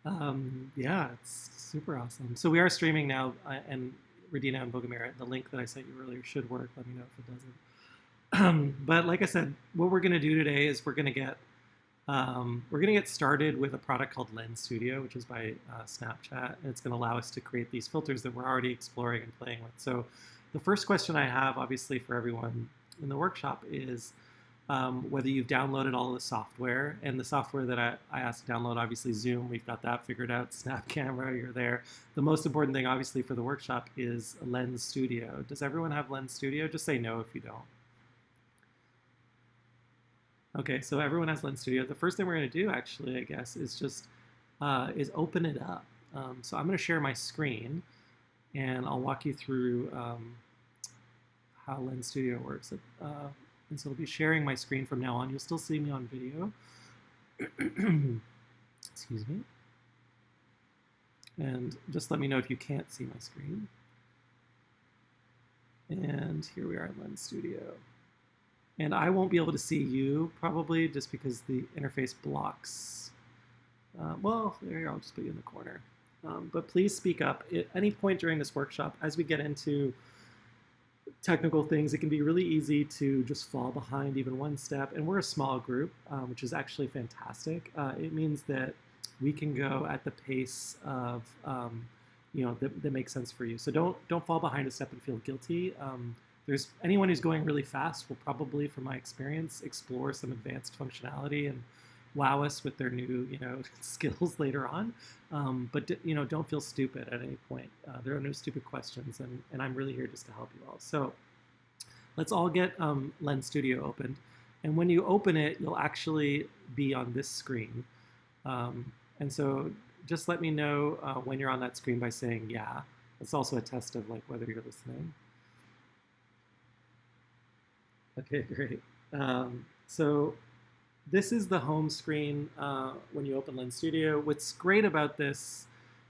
Yeah, it's super awesome. So we are streaming now, and Radina and Bogomir, the link that I sent you earlier should work. Let me know if it doesn't. But like I said, what we're going to do today is we're gonna get started with a product called Lens Studio, which is by Snapchat, and it's going to allow us to create these filters that we're already exploring and playing with. So the first question I have, obviously, for everyone in the workshop is whether you've downloaded all of the software. And the software that I asked to download, obviously Zoom, we've got that figured out. Snap Camera, you're there. The most important thing, obviously, for the workshop is Lens Studio. Does everyone have Lens Studio? Just say no if you don't. Okay, so everyone has Lens Studio. The first thing we're going to do, actually, I guess, is just is open it up. So I'm going to share my screen, and I'll walk you through how Lens Studio works. And so I'll be sharing my screen from now on. You'll still see me on video. Excuse me. And just let me know if you can't see my screen. And here we are in Lens Studio. And I won't be able to see you probably just because the interface blocks. Well, there you go, I'll just put you in the corner. But please speak up at any point during this workshop. As we get into technical things, it can be really easy to just fall behind even one step. And we're a small group, which is actually fantastic. It means that we can go at the pace of, that makes sense for you. So don't fall behind a step and feel guilty. There's anyone who's going really fast will probably, from my experience, explore some advanced functionality and wow us with their new, skills later on. But don't feel stupid at any point. There are no stupid questions, and I'm really here just to help you all. So let's all get Lens Studio opened, and when you open it, you'll actually be on this screen. And so just let me know when you're on that screen by saying yeah. It's also a test of like whether you're listening. Okay, great. So this is the home screen when you open Lens Studio. What's great about this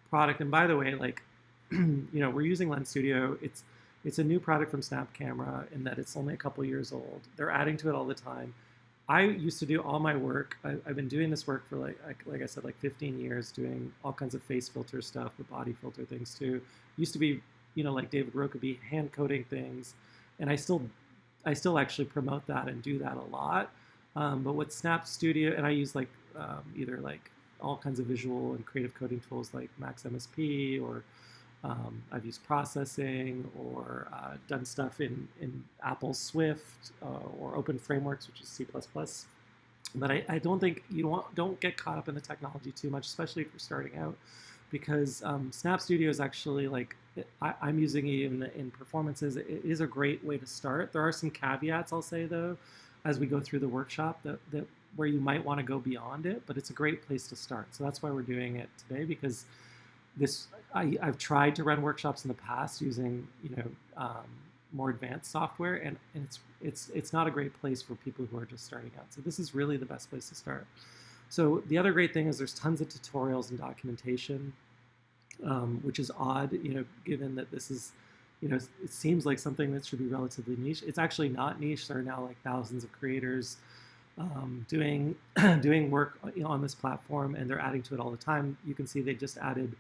product, and by the way, like, we're using Lens Studio. It's a new product from Snap Camera in that it's only a couple years old. They're adding to it all the time. I used to do all my work. I've been doing this work for like I said, like 15 years, doing all kinds of face filter stuff, but body filter things too. Used to be, like David Rokeby, hand coding things, and I still actually promote that and do that a lot. But with Snap Studio, and I use either like all kinds of visual and creative coding tools like Max MSP, or I've used processing, or done stuff in Apple Swift or Open Frameworks, which is C++. But I don't think don't get caught up in the technology too much, especially if you're starting out, because Snap Studio is actually like I'm using it in performances. It is a great way to start. There are some caveats I'll say though, as we go through the workshop that where you might want to go beyond it, but it's a great place to start. So that's why we're doing it today, because I've tried to run workshops in the past using more advanced software, and it's not a great place for people who are just starting out. So this is really the best place to start. So the other great thing is there's tons of tutorials and documentation, which is odd, given that this is, it seems like something that should be relatively niche. It's actually not niche. There are now like thousands of creators doing doing work on this platform, and they're adding to it all the time. You can see they just added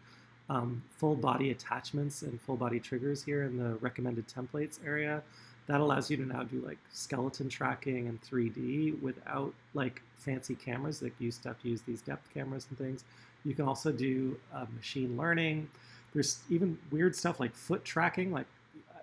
full body attachments and full body triggers here in the recommended templates area. That allows you to now do like skeleton tracking and 3D without like fancy cameras. Like you used to have to use these depth cameras and things. You can also do machine learning. There's even weird stuff like foot tracking,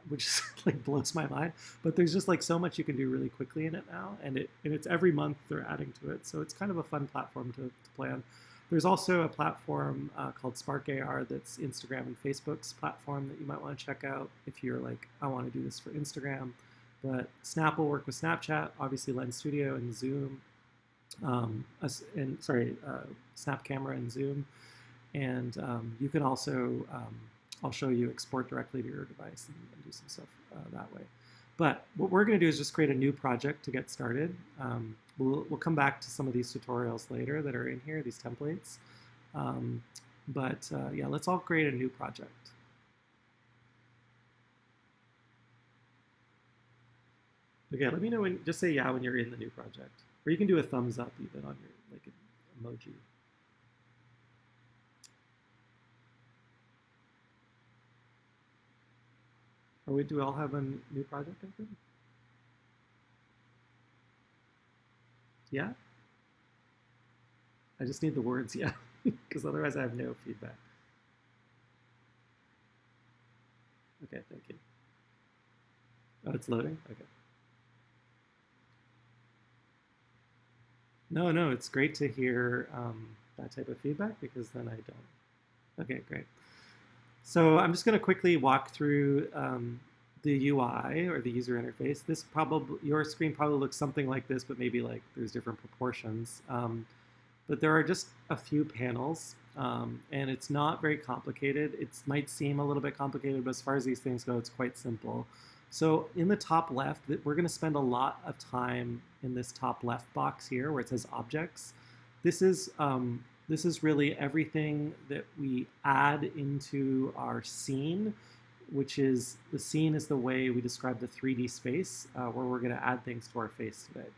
which like blows my mind. But there's just like so much you can do really quickly in it now, and it's every month they're adding to it. So it's kind of a fun platform to play on. There's also a platform called Spark AR that's Instagram and Facebook's platform that you might want to check out if you're like, I want to do this for Instagram. But Snap will work with Snapchat, obviously Lens Studio and Zoom, Snap Camera and Zoom. And you can also, I'll show you, export directly to your device and do some stuff that way. But what we're going to do is just create a new project to get started. We'll come back to some of these tutorials later that are in here, these templates. Yeah, let's all create a new project. Okay, let me know when, just say yeah when you're in the new project. Or you can do a thumbs up even on your like emoji. Do we all have a new project open? Yeah? I just need the words, yeah, because otherwise I have no feedback. Okay, thank you. Oh, it's loading? Okay. No, no, it's great to hear that type of feedback because then I don't. Okay, great. So I'm just going to quickly walk through the UI or the user interface. This probably, your screen probably looks something like this, but maybe like there's different proportions. But there are just a few panels, and it's not very complicated. It might seem a little bit complicated, but as far as these things go, it's quite simple. So in the top left, we're going to spend a lot of time in this top left box here where it says objects. This is really everything that we add into our scene, which is the scene is the way we describe the 3D space where we're going to add things to our face today.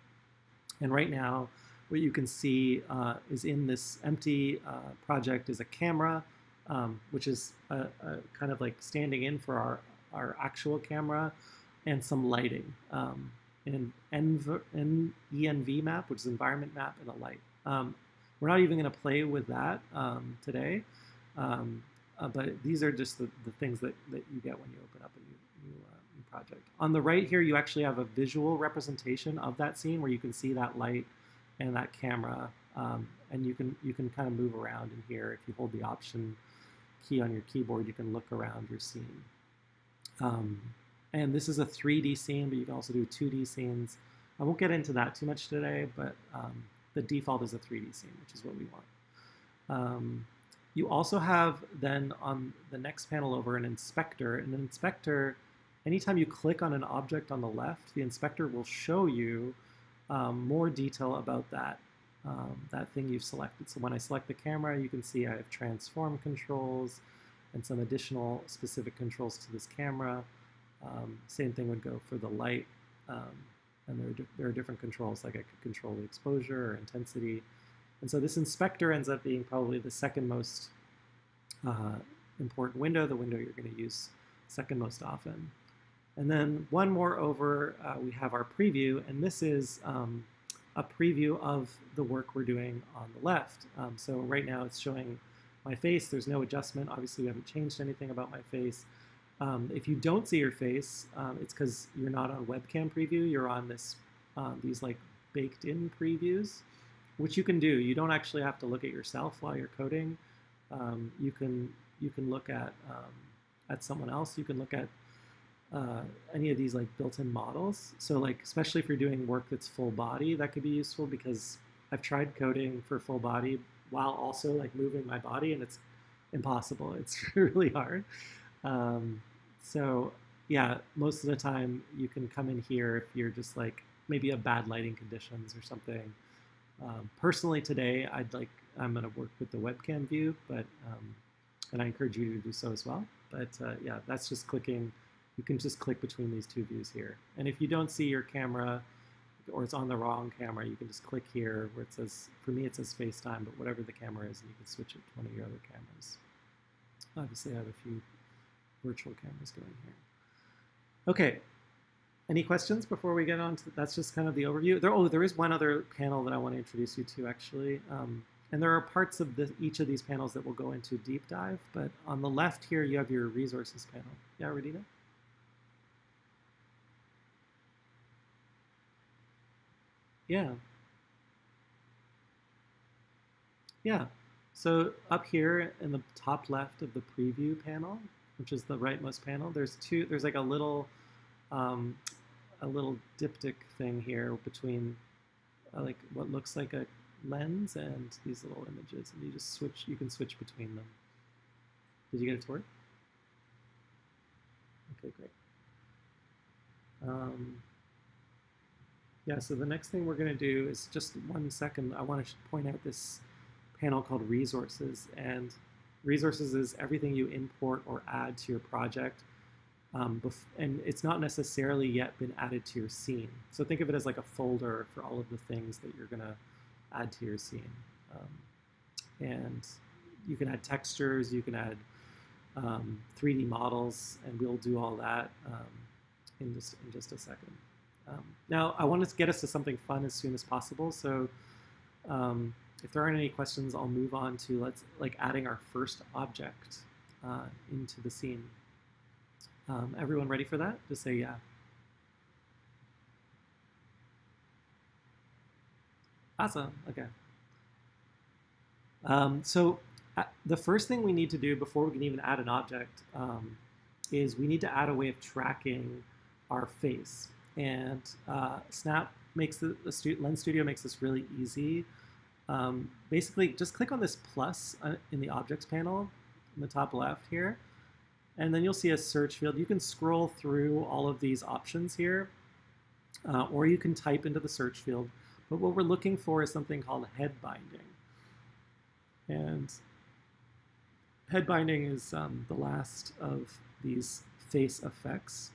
And right now, what you can see is in this empty project is a camera, which is a kind of like standing in for our actual camera, and some lighting, an ENV map, which is environment map, and a light. We're not even going to play with that today, but these are just the things that you get when you open up a new project. On the right here, you actually have a visual representation of that scene where you can see that light and that camera, and you can kind of move around in here. If you hold the Option key on your keyboard, you can look around your scene. And this is a 3D scene, but you can also do 2D scenes. I won't get into that too much today, but the default is a 3D scene, which is what we want. You also have then on the next panel over an inspector. And an inspector, anytime you click on an object on the left, the inspector will show you more detail about that thing you've selected. So when I select the camera, you can see I have transform controls and some additional specific controls to this camera. Same thing would go for the light. And there are different controls, like I could control the exposure or intensity. And so this inspector ends up being probably the second most important window, the window you're going to use second most often. And then one more over, we have our preview, and this is a preview of the work we're doing on the left. So right now it's showing my face. There's no adjustment. Obviously, we haven't changed anything about my face. If you don't see your face, it's because you're not on webcam preview. You're on these like baked-in previews, which you can do. You don't actually have to look at yourself while you're coding. You can look at someone else. You can look at any of these like built-in models. So like, especially if you're doing work that's full body, that could be useful because I've tried coding for full body while also like moving my body, and it's impossible. It's really hard. So yeah, most of the time you can come in here if you're just like maybe have bad lighting conditions or something. Personally today, I'm going to work with the webcam view, but and I encourage you to do so as well. But yeah, that's just clicking. You can just click between these two views here. And if you don't see your camera or it's on the wrong camera, you can just click here where it says, for me it says FaceTime, but whatever the camera is, and you can switch it to one of your other cameras. Obviously I have a few virtual cameras going here. Okay, any questions before we get on to, that's just kind of the overview. There is one other panel that I want to introduce you to actually. And there are parts of each of these panels that we'll go into deep dive, but on the left here you have your resources panel. Yeah, Radina? Yeah. Yeah. So up here in the top left of the preview panel, which is the rightmost panel, there's like a little diptych thing here between like what looks like a lens and these little images, and you can switch between them. Did you get it to work? Okay, great. Yeah, so the next thing we're going to do is just 1 second. I want to point out this panel called Resources. And Resources is everything you import or add to your project. And it's not necessarily yet been added to your scene. So think of it as like a folder for all of the things that you're going to add to your scene. And you can add textures, you can add 3D models, and we'll do all that in just a second. Now, I want to get us to something fun as soon as possible. So if there aren't any questions, I'll move on to adding our first object into the scene. Everyone ready for that? Just say yeah. Awesome. Okay. So the first thing we need to do before we can even add an object is we need to add a way of tracking our face. And Snap makes Lens Studio makes this really easy. Basically, just click on this plus in the objects panel in the top left here, and then you'll see a search field. You can scroll through all of these options here, or you can type into the search field. But what we're looking for is something called head binding. And head binding is the last of these face effects.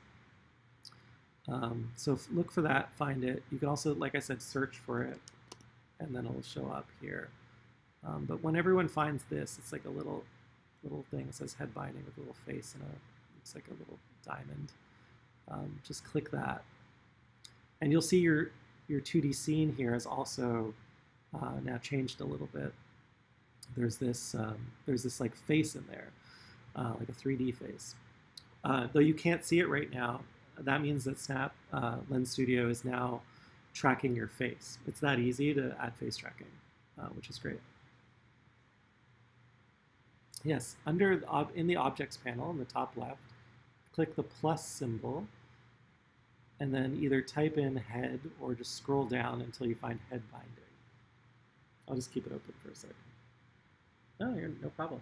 So look for that, find it. You can also, like I said, search for it, and then it'll show up here. But when everyone finds this, it's like a little thing. It says head binding with a little face and looks like a little diamond. Just click that, and you'll see your 2D scene here is also now changed a little bit. There's this like face in there, like a 3D face. Though you can't see it right now, that means that Snap Lens Studio is now tracking your face. It's that easy to add face tracking, which is great. Yes, in the Objects panel in the top left, click the plus symbol, and then either type in head or just scroll down until you find head binding. I'll just keep it open for a second. No problem.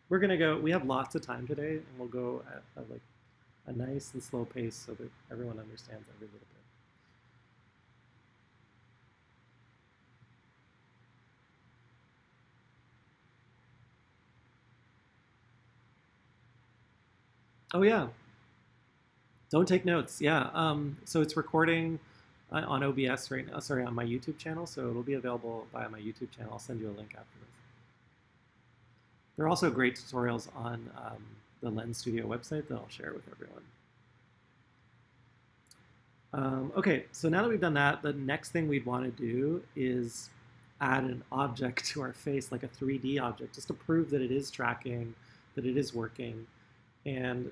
We're gonna go. We have lots of time today, and we'll go at like a nice and slow pace so that everyone understands every little bit. Oh yeah. Don't take notes. Yeah. So it's recording on OBS right now. Sorry, on my YouTube channel. So it'll be available via my YouTube channel. I'll send you a link after this. There are also great tutorials on the Lens Studio website that I'll share with everyone. Okay, so now that we've done that, the next thing we'd want to do is add an object to our face, like a 3D object, just to prove that it is tracking, that it is working. And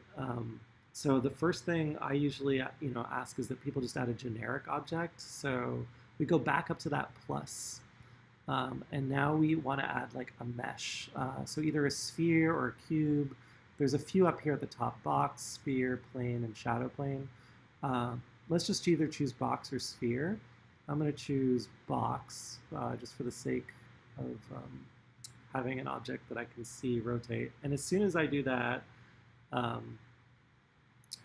so the first thing I usually ask is that people just add a generic object. So we go back up to that plus, and now we want to add like a mesh. So either a sphere or a cube. There's a few up here at the top: box, sphere, plane, and shadow plane. Let's just either choose box or sphere. I'm going to choose box just for the sake of having an object that I can see rotate. And as soon as I do that,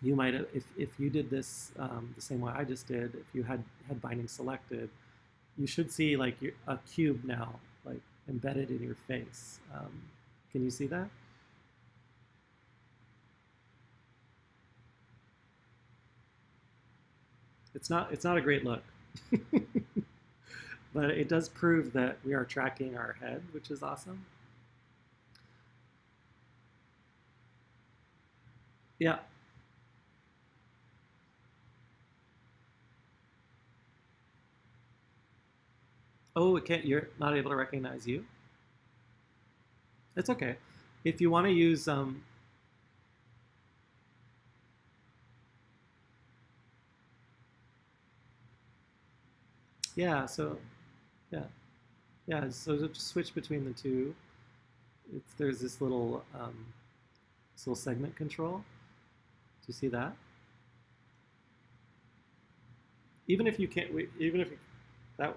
you might have, if you did this the same way I just did, if you had head binding selected, you should see like a cube now like embedded in your face. Can you see that? It's not a great look, but it does prove that we are tracking our head, which is awesome. Yeah. Oh, it can't. You're not able to recognize you. It's okay. If you want to use yeah. So yeah. Yeah, so just switch between the two. There's this little segment control. Do you see that? Even if you can't, even if that.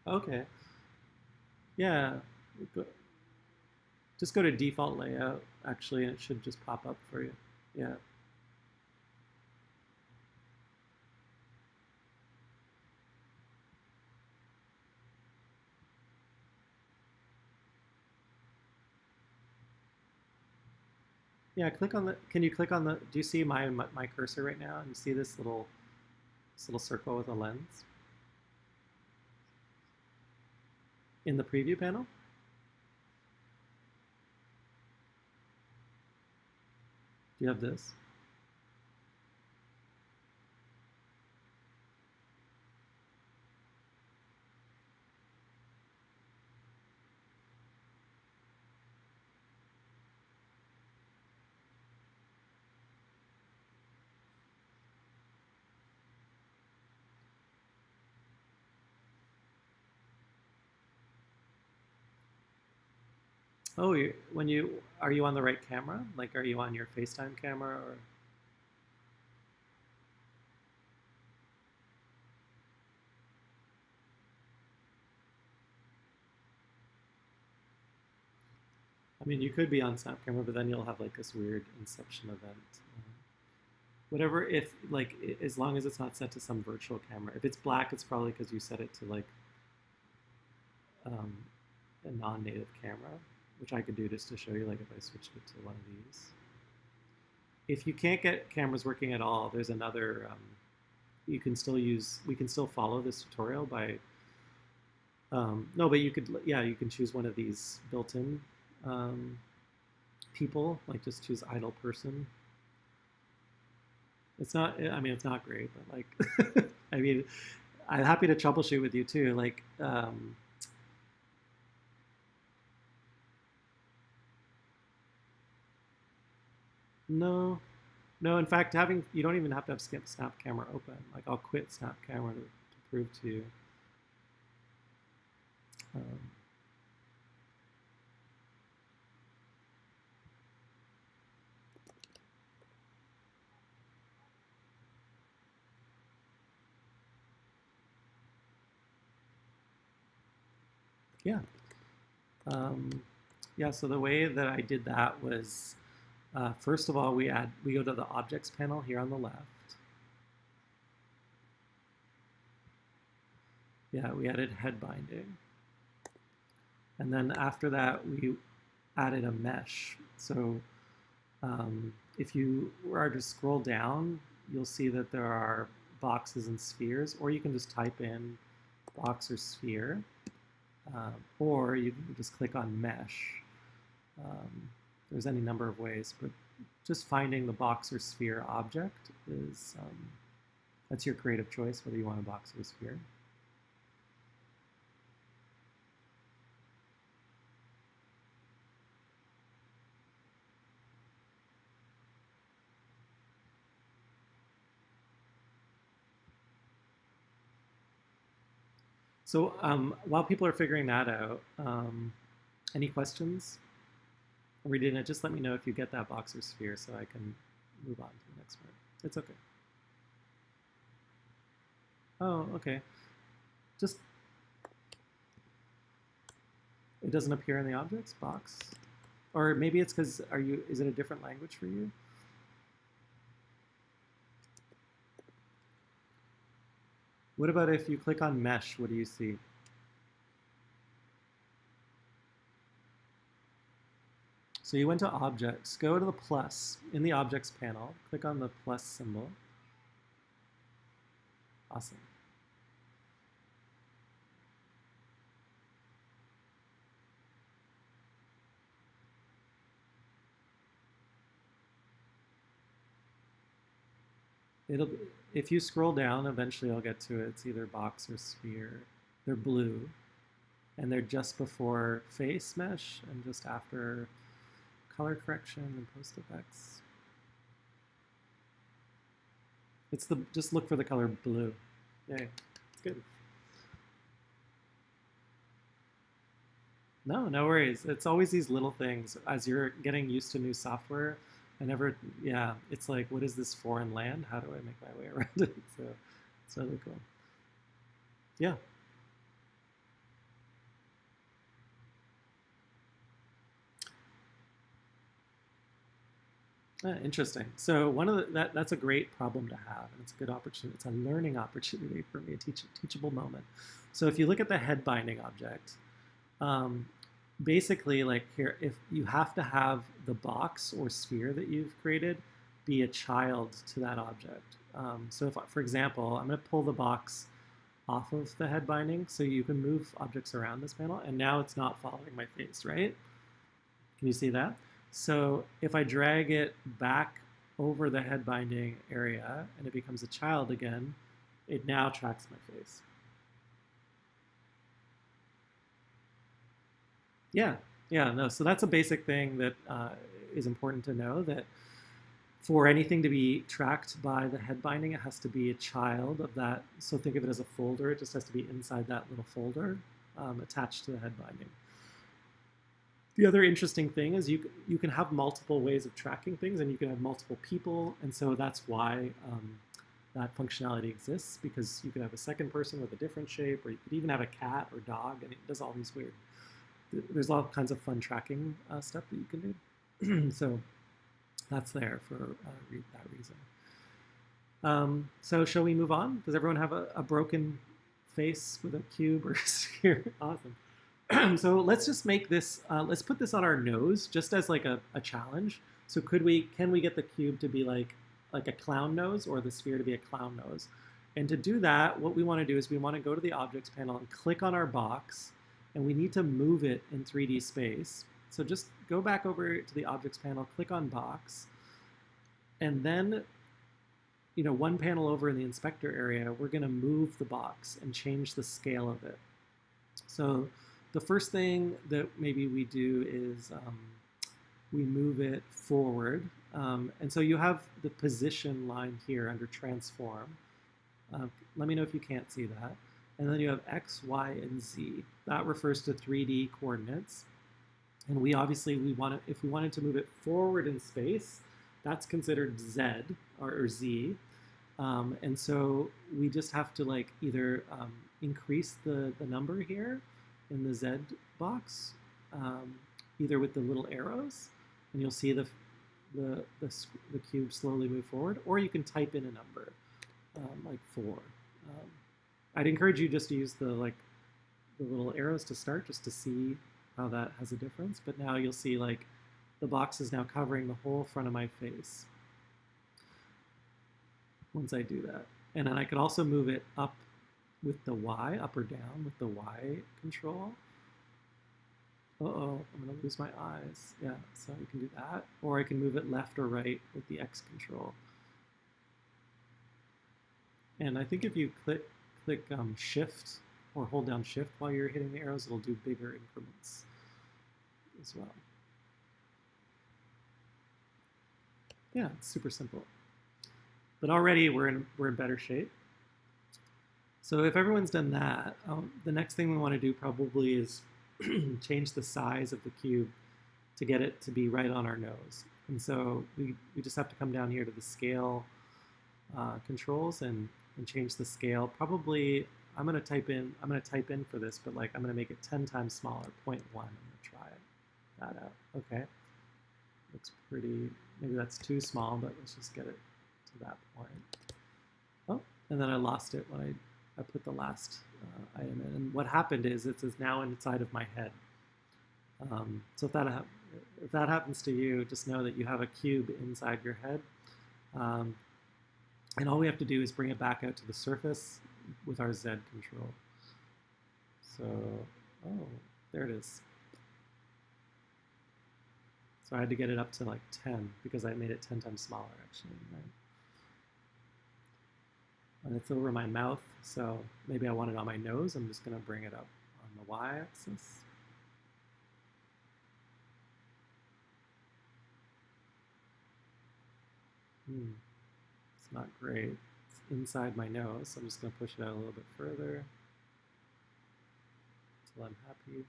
Okay. Yeah. Just go to default layout actually, and it should just pop up for you. Yeah. Yeah, click on the, can you click on the, do you see my cursor right now? And you see this little circle with a lens? In the preview panel? Do you have this? Oh, when you are you on the right camera? Like, are you on your FaceTime camera or? I mean, you could be on Snap camera, but then you'll have like this weird Inception event. Whatever, if like as long as it's not set to some virtual camera. If it's black, it's probably because you set it to like um, a non-native camera, which I could do just to show you. Like if I switched it to one of these. If you can't get cameras working at all, there's another. You can still use. We can still follow this tutorial by. No, but you could. Yeah, you can choose one of these built-in um, people. Like just choose idle person. It's not. I mean, it's not great, but like, I mean, I'm happy to troubleshoot with you too. Like, no, no. In fact, having you don't even have to have Snap Camera open. Like, I'll quit Snap Camera to prove to you. Um, yeah. Um, yeah. So the way that I did that was, first of all, we go to the objects panel here on the left. Yeah, we added head binding. And then after that, we added a mesh. So if you were to scroll down, you'll see that there are boxes and spheres, or you can just type in box or sphere, or you can just click on mesh. There's any number of ways, but just finding the box or sphere object is, that's your creative choice, whether you want a box or a sphere. So while people are figuring that out, any questions? Reading it, just let me know if you get that box or sphere so I can move on to the next part. It's okay. Oh, okay. Just, it doesn't appear in the objects box? Or maybe it's because, is it a different language for you? What about if you click on mesh, what do you see? So you went to objects, go to the plus in the objects panel, click on the plus symbol. Awesome. It'll, if you scroll down, eventually I'll get to it. It's either box or sphere. They're blue, and they're just before face mesh and just after color correction and post effects. It's the, just look for the color blue. Yay, it's good. No, no worries. It's always these little things. As you're getting used to new software, yeah, it's like, what is this foreign land? How do I make my way around it? So it's really cool. Yeah. Interesting. So one of that's a great problem to have, and it's a good opportunity. It's a learning opportunity for me, a teachable moment. So if you look at the head binding object, um, basically, like here, if you have to have the box or sphere that you've created be a child to that object. So if, for example, I'm going to pull the box off of the head binding, so you can move objects around this panel, and now it's not following my face, right? Can you see that? So if I drag it back over the head binding area and it becomes a child again, it now tracks my face. Yeah, yeah, no. So that's a basic thing that is important to know, that for anything to be tracked by the head binding, it has to be a child of that. So think of it as a folder. It just has to be inside that little folder attached to the head binding. The other interesting thing is you can have multiple ways of tracking things, and you can have multiple people, and so that's why that functionality exists, because you could have a second person with a different shape, or you could even have a cat or dog, and it does all these weird. There's all kinds of fun tracking stuff that you can do. So that's there for that reason. So shall we move on? Does everyone have a broken face with a cube or sphere? Awesome. So let's just make this, let's put this on our nose just as like a challenge. So can we get the cube to be like a clown nose, or the sphere to be a clown nose? And to do that, what we want to do is we want to go to the objects panel and click on our box, and we need to move it in 3D space. So just go back over to the objects panel, click on box, and then, one panel over in the inspector area, we're going to move the box and change the scale of it. So the first thing that maybe we do is we move it forward. And so you have the position line here under transform. Let me know if you can't see that. And then you have X, Y, and Z. That refers to 3D coordinates. And we obviously, if we wanted to move it forward in space, that's considered Z or Z. And so we just have to either increase the number here in the Z box, either with the little arrows, and you'll see the cube slowly move forward, or you can type in a number, like 4. I'd encourage you just to use the little arrows to start, just to see how that has a difference. But now you'll see the box is now covering the whole front of my face once I do that. And then I could also move it up with the Y, up or down with the Y control. Uh-oh, I'm gonna lose my eyes. Yeah, so you can do that. Or I can move it left or right with the X control. And I think if you click Shift or hold down Shift while you're hitting the arrows, it'll do bigger increments as well. Yeah, it's super simple. But already we're in better shape. So if everyone's done that, the next thing we want to do probably is change the size of the cube to get it to be right on our nose. And so we just have to come down here to the scale controls and change the scale. Probably I'm gonna type in for this, but I'm gonna make it 10 times smaller, 0.1. I'm gonna try that out. Okay, looks pretty. Maybe that's too small, but let's just get it to that point. Oh, and then I lost it when I put the last item in. And what happened is it's now inside of my head. So if that happens to you, just know that you have a cube inside your head. And all we have to do is bring it back out to the surface with our Z control. So, oh, there it is. So I had to get it up to 10 because I made it 10 times smaller, actually. Right? And it's over my mouth, so maybe I want it on my nose. I'm just going to bring it up on the Y-axis. It's not great. It's inside my nose, so I'm just going to push it out a little bit further until I'm happy.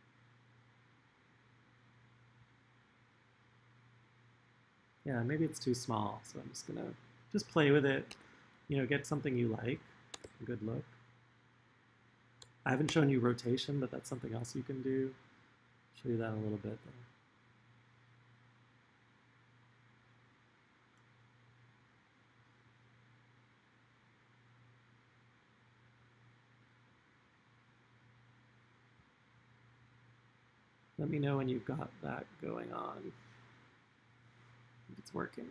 Yeah, maybe it's too small, so I'm just going to play with it, get something you like, a good look. I haven't shown you rotation, but that's something else you can do. I'll show you that in a little bit, though. Let me know when you've got that going on. If it's working.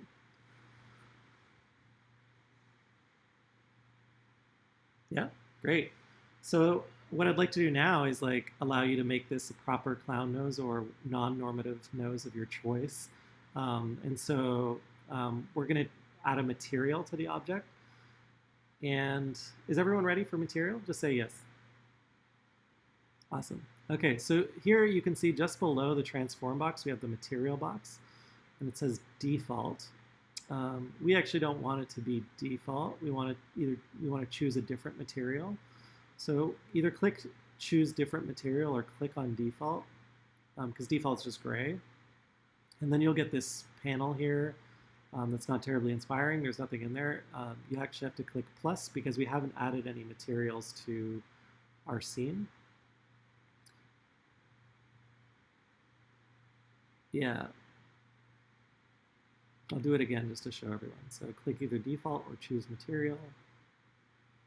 Yeah, great. So what I'd like to do now is allow you to make this a proper clown nose or non-normative nose of your choice. And so we're going to add a material to the object. And is everyone ready for material? Just say yes. Awesome. Okay, so here you can see just below the transform box, we have the material box, and it says default. We actually don't want it to be default. We want to choose a different material. So either click choose different material or click on default, because default is just gray. And then you'll get this panel here that's not terribly inspiring. There's nothing in there. You actually have to click plus because we haven't added any materials to our scene. Yeah. I'll do it again just to show everyone. So click either default or choose material,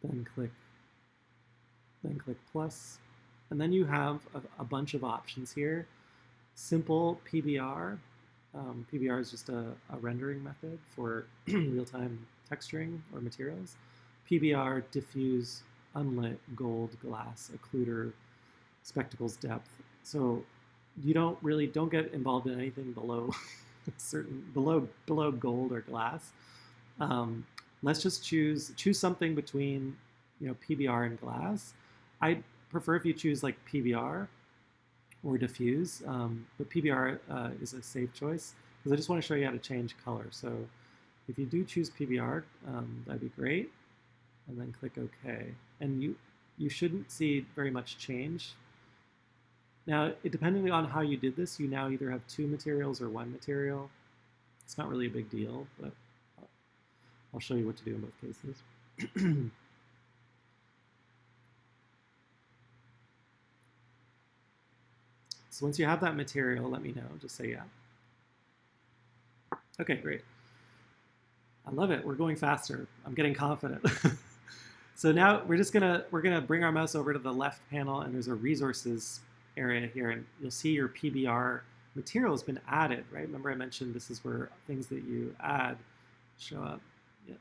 then click plus, and then you have a bunch of options here. Simple PBR. PBR is just a rendering method for real-time texturing or materials. PBR, diffuse, unlit, gold, glass, occluder, spectacles, depth. So you don't get involved in anything below below gold or glass. Let's just choose something between PBR and glass. I prefer if you choose like PBR or diffuse, but PBR is a safe choice because I just want to show you how to change color. So if you do choose PBR, that'd be great, and then click OK. And you shouldn't see very much change. Now, depending on how you did this, you now either have 2 materials or 1 material. It's not really a big deal, but I'll show you what to do in both cases. So once you have that material, let me know. Just say yeah. Okay, great. I love it. We're going faster. I'm getting confident. So now we're gonna bring our mouse over to the left panel, and there's a resources area here, and you'll see your PBR material has been added, right? Remember I mentioned this is where things that you add show up. Yeah.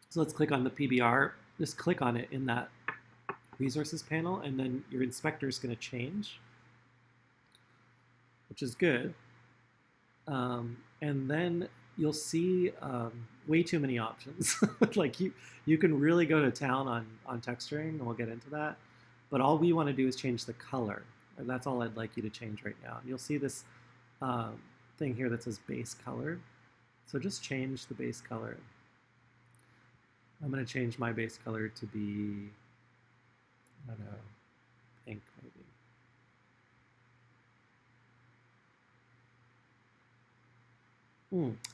So let's click on the PBR. Just click on it in that resources panel, and then your inspector is going to change, which is good. And then you'll see way too many options. Like you can really go to town on texturing, and we'll get into that. But all we want to do is change the color. And that's all I'd like you to change right now. And you'll see this thing here that says base color. So just change the base color. I'm going to change my base color to be, I don't know, pink maybe.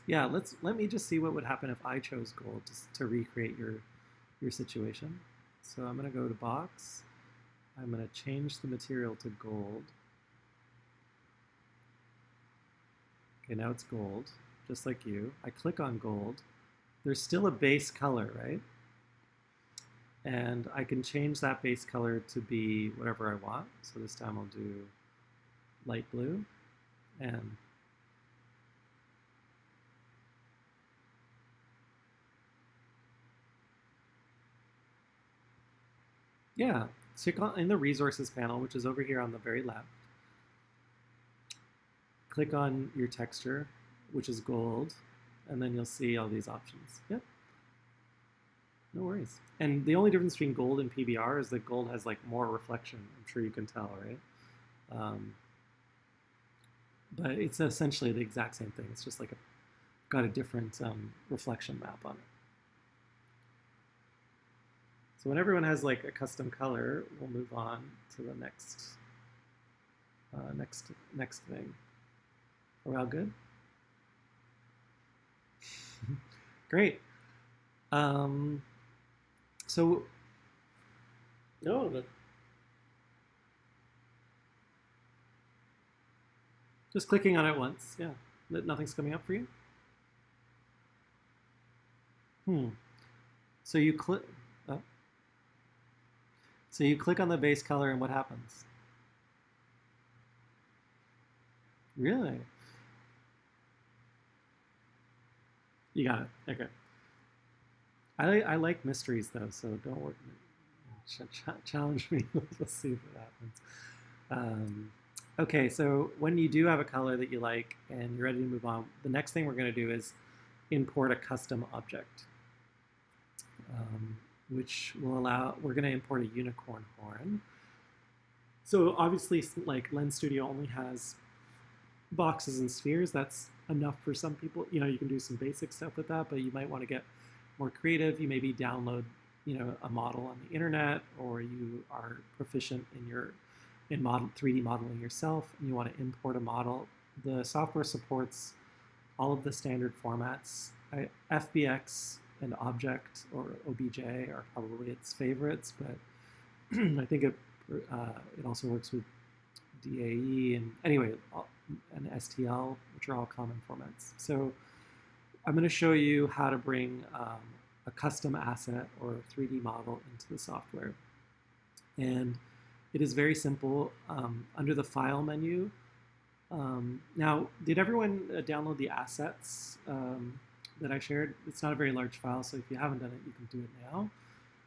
Yeah, let me just see what would happen if I chose gold to recreate your situation. So I'm going to go to box. I'm going to change the material to gold. Okay, now it's gold, just like you. I click on gold. There's still a base color, right? And I can change that base color to be whatever I want. So this time I'll do light blue. And yeah, so in the resources panel, which is over here on the very left, click on your texture, which is gold, and then you'll see all these options. Yep. No worries. And the only difference between gold and PBR is that gold has like more reflection. I'm sure you can tell, right? But it's essentially the exact same thing. It's just like got a different reflection map on it. So when everyone has like a custom color, we'll move on to the next next thing. Are we all good? Great. So no, just clicking on it once. Yeah, nothing's coming up for you. So you click. Oh. So you click on the base color, and what happens? Really? You got it. Okay. I like mysteries though, so don't worry. Challenge me. Let's see if it happens. Okay, so when you do have a color that you like and you're ready to move on, the next thing we're going to do is import a custom object, which will allow, we're going to import a unicorn horn. So obviously, like Lens Studio only has boxes and spheres. That's enough for some people. You know, you can do some basic stuff with that, but you might want to get more creative. You maybe download, a model on the internet, or you are proficient in model 3D modeling yourself, and you want to import a model. The software supports all of the standard formats. FBX and Object or OBJ are probably its favorites, but I think it also works with DAE and anyway, and STL, which are all common formats. So I'm going to show you how to bring a custom asset or 3D model into the software. And it is very simple. Under the File menu, now, did everyone download the assets that I shared? It's not a very large file, so if you haven't done it, you can do it now.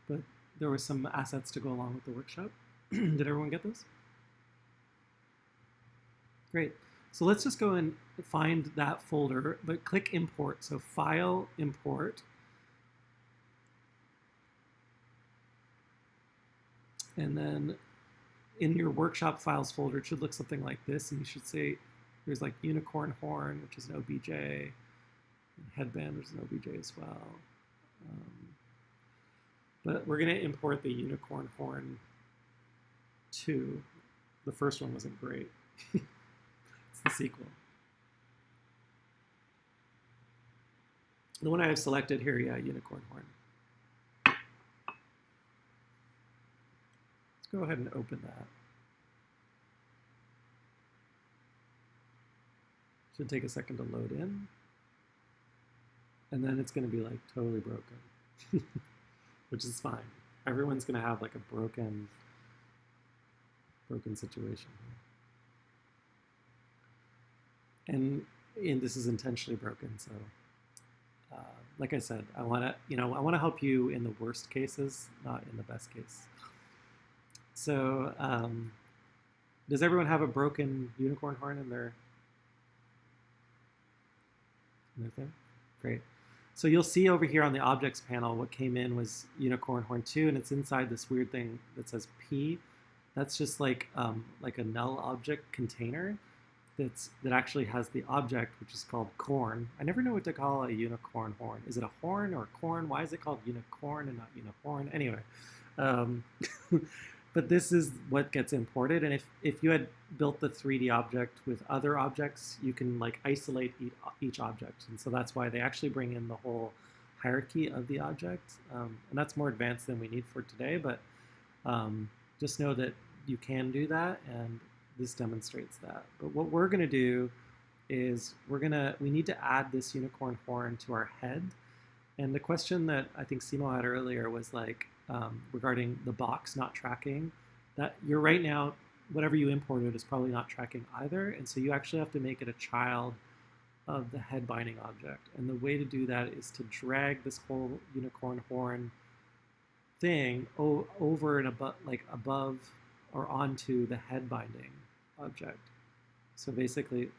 But there were some assets to go along with the workshop. Did everyone get those? Great. So let's just go and find that folder, but click Import. So File, Import. And then in your workshop files folder, it should look something like this, and you should say there's like unicorn horn, which is an OBJ, and headband, there's an OBJ as well. But we're going to import the unicorn horn 2. The first one wasn't great. It's the sequel. The one I have selected here, yeah, unicorn horn. Let's go ahead and open that. Should take a second to load in. And then it's going to be like totally broken, which is fine. Everyone's going to have like a broken situation here. And this is intentionally broken, so like I said, I want to help you in the worst cases, not in the best case. So does everyone have a broken unicorn horn in their thing? Great. So you'll see over here on the objects panel, what came in was unicorn horn 2, and it's inside this weird thing that says P. That's just like a null object container that actually has the object, which is called corn. I never know what to call a unicorn horn. Is it a horn or corn? Why is it called unicorn and not unicorn? Anyway, but this is what gets imported. And if you had built the 3D object with other objects, you can like isolate each object. And so that's why they actually bring in the whole hierarchy of the object. And that's more advanced than we need for today, but just know that you can do that, and this demonstrates that. But what we're going to do is we need to add this unicorn horn to our head. And the question that I think Simo had earlier was like regarding the box not tracking. That you're right now, whatever you imported is probably not tracking either, and so you actually have to make it a child of the head binding object. And the way to do that is to drag this whole unicorn horn thing over and above or onto the head binding object. So basically,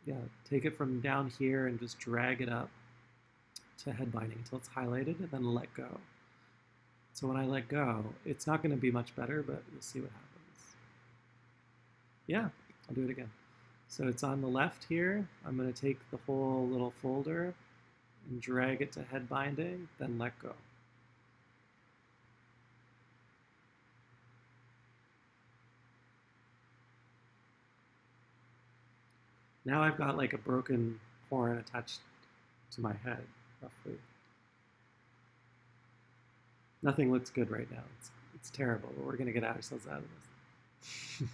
yeah, take it from down here and just drag it up to head binding until it's highlighted, and then let go. So when I let go, it's not going to be much better, but we'll see what happens. Yeah, I'll do it again. So it's on the left here. I'm going to take the whole little folder and drag it to head binding, then let go. Now I've got like a broken horn attached to my head, roughly. Nothing looks good right now. It's terrible, but we're going to get ourselves out of this.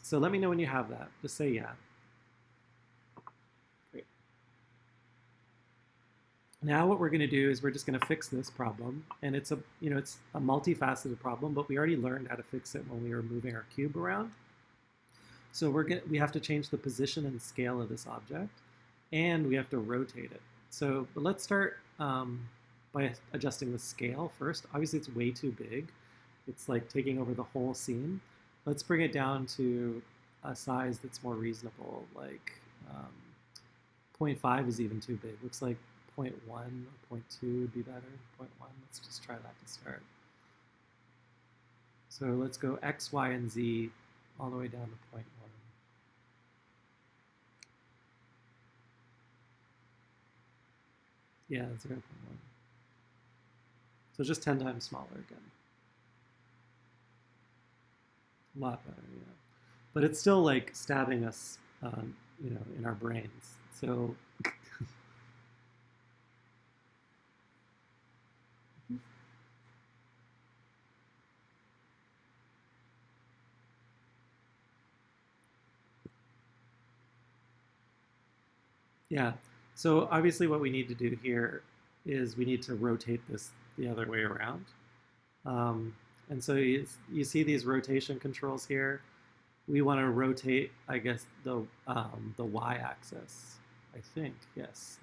So let me know when you have that. Just say yeah. Great. Now what we're going to do is we're just going to fix this problem, and it's a multifaceted problem, but we already learned how to fix it when we were moving our cube around. So we have to change the position and scale of this object, and we have to rotate it. But let's start by adjusting the scale first. Obviously, it's way too big, it's like taking over the whole scene. Let's bring it down to a size that's more reasonable, like um, zero 0.5 is even too big. Looks like 0.1 or 0.2 would be better. 0.1, let's just try that to start. So let's go X, Y, and Z all the way down to 0.1. Yeah, 0.1. So just 10 times smaller again. A lot better, yeah. But it's still like stabbing us, in our brains. So yeah. So obviously what we need to do here is we need to rotate this the other way around. And so you see these rotation controls here. We want to rotate, I guess, the y-axis, I think, yes.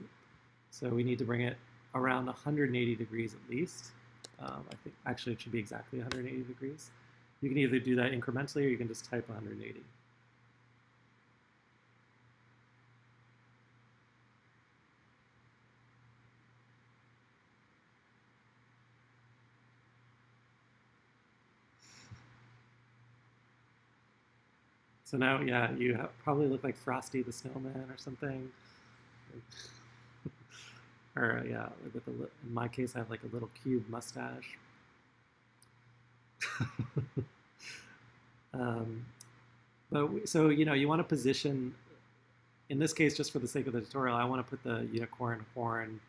So we need to bring it around 180 degrees at least. I think actually it should be exactly 180 degrees. You can either do that incrementally or you can just type 180. So now, yeah, you probably look like Frosty the Snowman or something. Or yeah, in my case, I have like a little cube mustache. um, so you want to position. In this case, just for the sake of the tutorial, I want to put the unicorn horn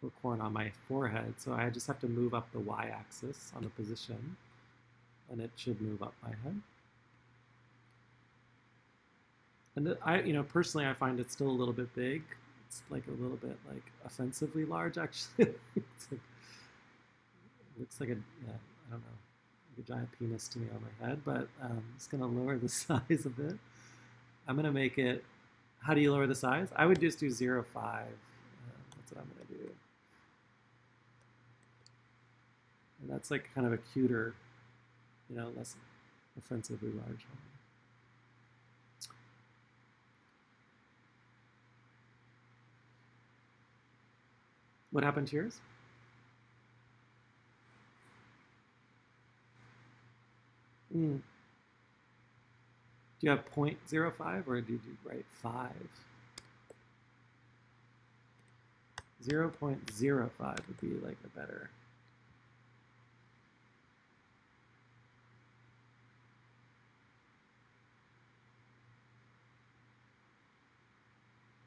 or corn on my forehead. So I just have to move up the y-axis on the position, and it should move up my head. And personally, I find it still a little bit big. It's like a little bit like offensively large, actually. It looks like I don't know, like a giant penis to me on my head. But I'm just gonna lower the size of it. I'm gonna make it. How do you lower the size? I would just do 0.5. That's what I'm gonna do. And that's like kind of a cuter, less offensively large one. What happened to yours? Mm. Do you have 0.05 or did you write 5? 0.05 would be like a better.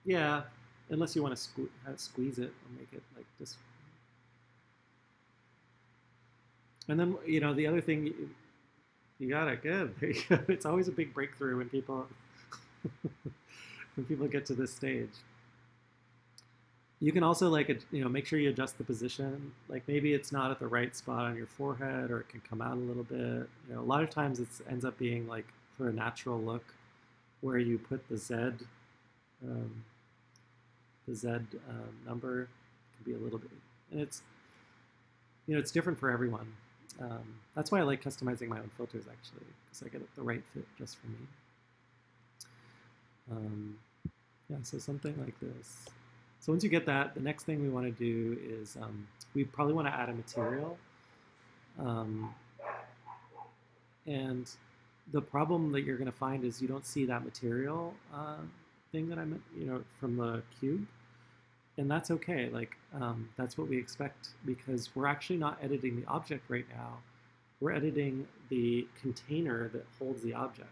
Yeah, unless you want to squeeze it or make it like this. And then, the other thing, you got it good. There you go. It's always a big breakthrough when people when people get to this stage. You can also make sure you adjust the position. Like maybe it's not at the right spot on your forehead, or it can come out a little bit. A lot of times it ends up being like for a natural look, where you put the Z number can be a little bit, and it's different for everyone. That's why I like customizing my own filters, actually, because I get the right fit just for me. Yeah, so something like this. So once you get that, the next thing we want to do is we probably want to add a material. And the problem that you're going to find is you don't see that material thing that I meant, from the cube. And that's okay. That's what we expect, because we're actually not editing the object right now. We're editing the container that holds the object.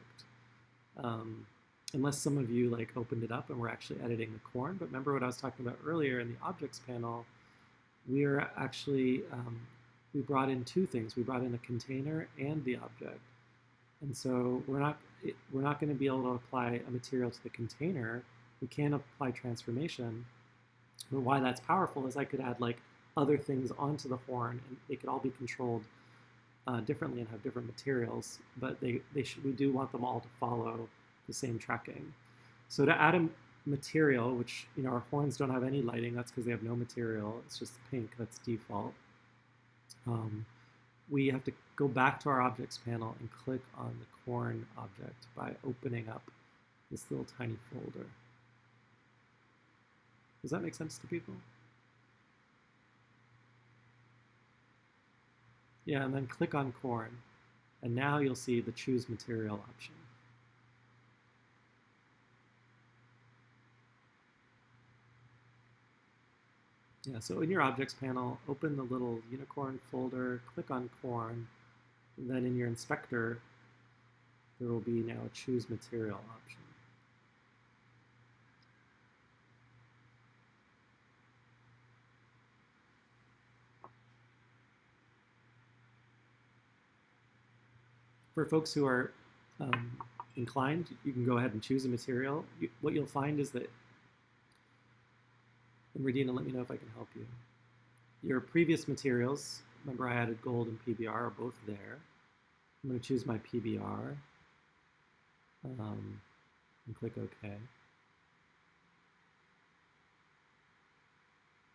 Unless some of you opened it up and we're actually editing the corn. But remember what I was talking about earlier in the objects panel, we're actually, we brought in two things. We brought in a container and the object. And so we're not going to be able to apply a material to the container. We can apply transformation. But why that's powerful is I could add other things onto the horn, and they could all be controlled differently and have different materials. But we do want them all to follow the same tracking. So to add a material, which our horns don't have any lighting, that's because they have no material. It's just pink. That's default. we have to go back to our objects panel and click on the corn object by opening up this little tiny folder. Does that make sense to people? Yeah, and then click on corn. And now you'll see the choose material option. Yeah, so in your objects panel, open the little unicorn folder, click on corn, and then in your inspector, there will be now a choose material option. For folks who are inclined, you can go ahead and choose a material. What you'll find is that, and Radina, let me know if I can help you. Your previous materials, remember I added gold and PBR, are both there. I'm going to choose my PBR and click OK.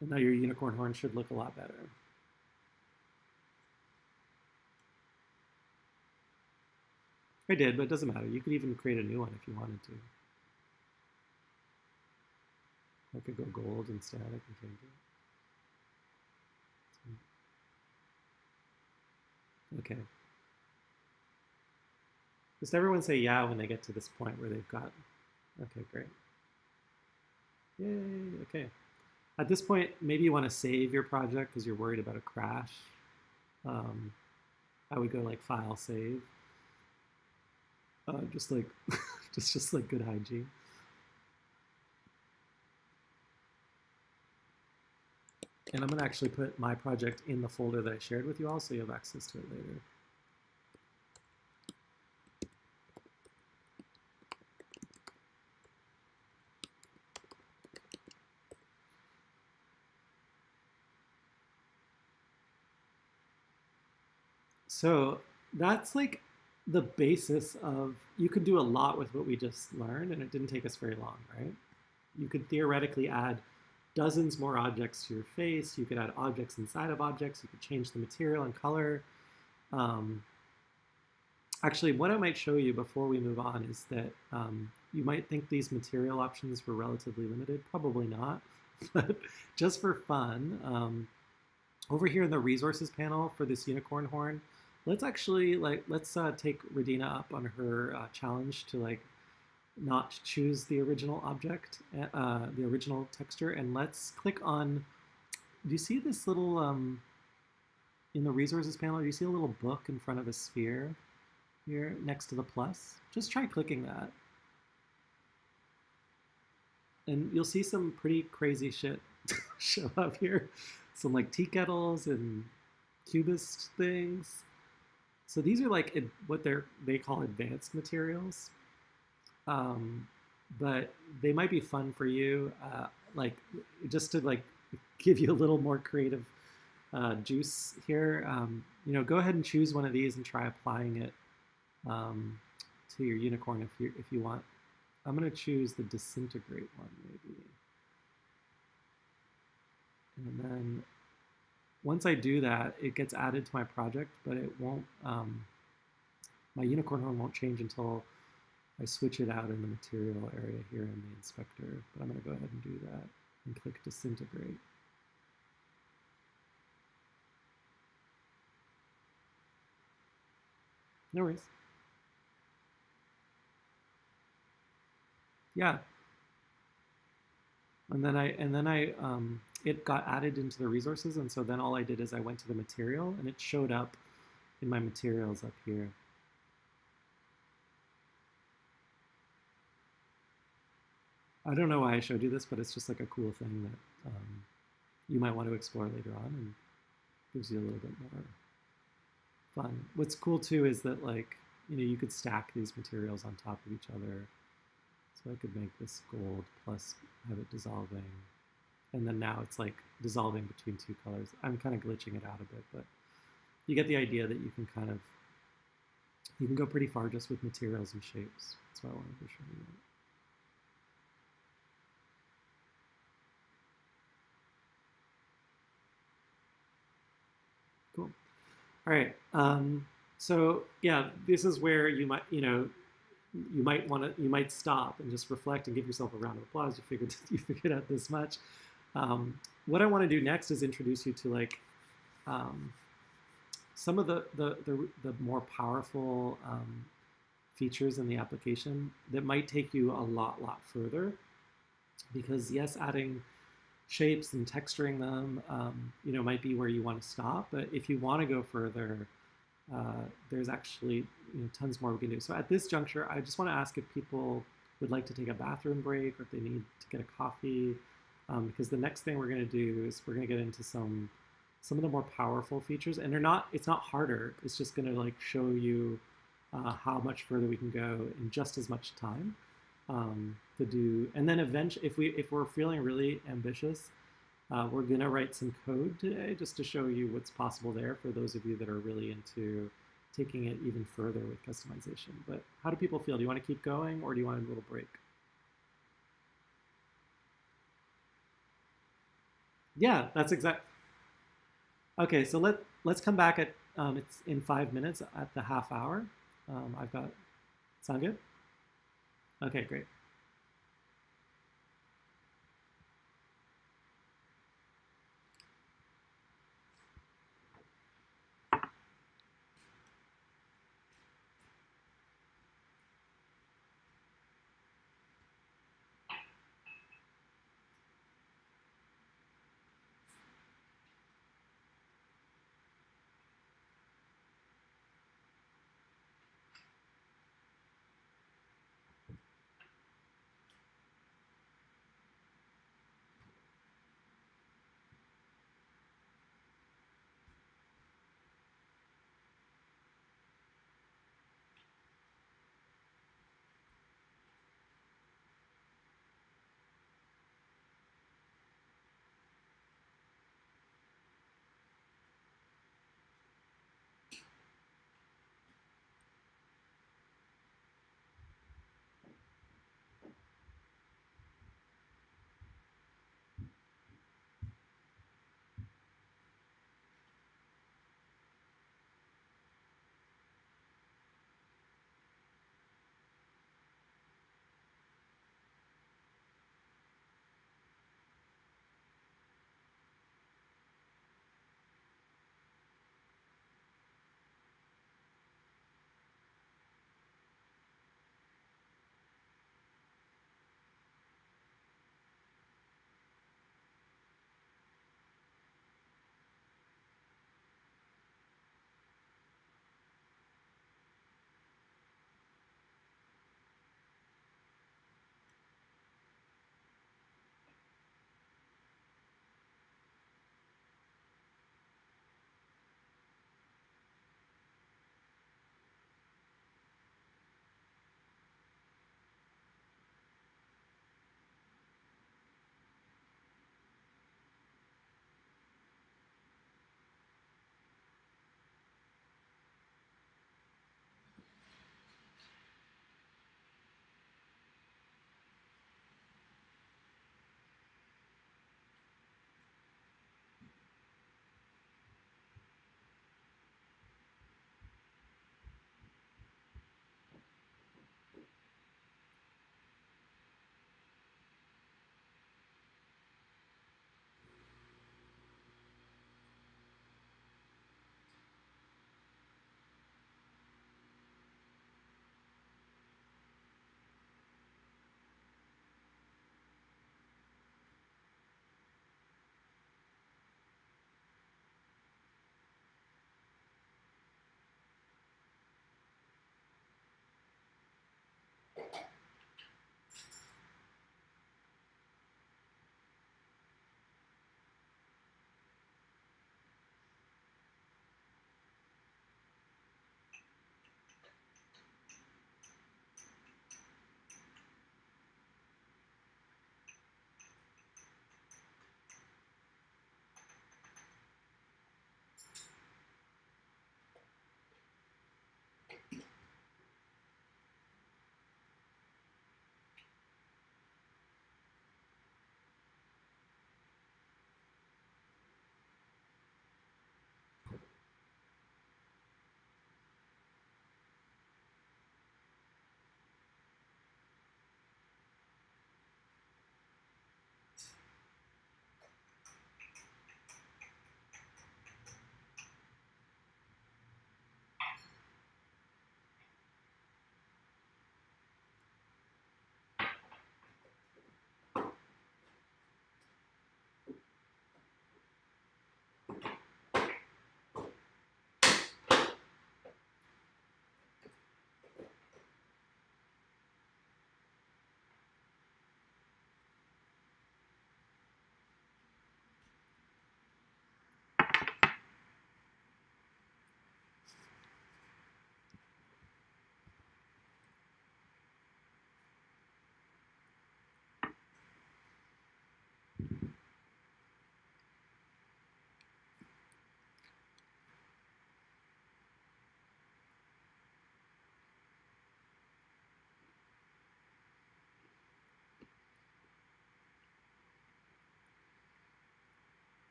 And now your unicorn horn should look a lot better. I did, but it doesn't matter. You could even create a new one if you wanted to. I could go gold instead. I can change it. Okay. Just everyone say yeah when they get to this point where they've got. Okay, great. Yay, okay. At this point, maybe you want to save your project because you're worried about a crash. I would go like File, Save. Just like, just like good hygiene. And I'm going to actually put my project in the folder that I shared with you all, so you have access to it later. So that's like the basis of, you could do a lot with what we just learned, and it didn't take us very long, right? You could theoretically add dozens more objects to your face. You could add objects inside of objects. You could change the material and color. Actually, what I might show you before we move on is that you might think these material options were relatively limited. Probably not, but just for fun, over here in the resources panel for this unicorn horn, let's actually let's take Radina up on her challenge to not choose the original object, the original texture, and let's click on, do you see this little, in the resources panel, do you see a little book in front of a sphere here next to the plus? Just try clicking that. And you'll see some pretty crazy shit show up here. Some like tea kettles and cubist things. So these are like what they call advanced materials. But they might be fun for you, like just to give you a little more creative juice here. Go ahead and choose one of these and try applying it to your unicorn if you want. I'm going to choose the disintegrate one maybe. And then once I do that, it gets added to my project, but it won't. My unicorn horn won't change until I switch it out in the material area here in the inspector, but I'm going to go ahead and do that and click disintegrate. No worries. Yeah. And then it got added into the resources, and so then all I did is I went to the material, and it showed up in my materials up here. I don't know why I showed you this, but it's just like a cool thing that you might want to explore later on, and gives you a little bit more fun. What's cool too is that you could stack these materials on top of each other. So I could make this gold plus have it dissolving, and then now it's like dissolving between two colors. I'm kind of glitching it out a bit, but you get the idea that you can go pretty far just with materials and shapes. That's why I wanted to show you that. Cool. All right. So yeah, this is where you might want to, you might stop and just reflect and give yourself a round of applause. You figured out this much. What I want to do next is introduce you to like um, some of the more powerful features in the application that might take you a lot further. Because yes, adding shapes and texturing them, might be where you want to stop. But if you want to go further, there's actually tons more we can do. So at this juncture, I just want to ask if people would like to take a bathroom break or if they need to get a coffee, because the next thing we're going to do is we're going to get into some of the more powerful features, and they're not. It's not harder. It's just going to like show you how much further we can go in just as much time to do. And then eventually, if we're feeling really ambitious, we're going to write some code today just to show you what's possible there for those of you that are really into taking it even further with customization. But how do people feel? Do you want to keep going or do you want a little break? Yeah, that's exact. Okay, so let's come back at it's in 5 minutes at the half hour. I've got sound good? Okay, great.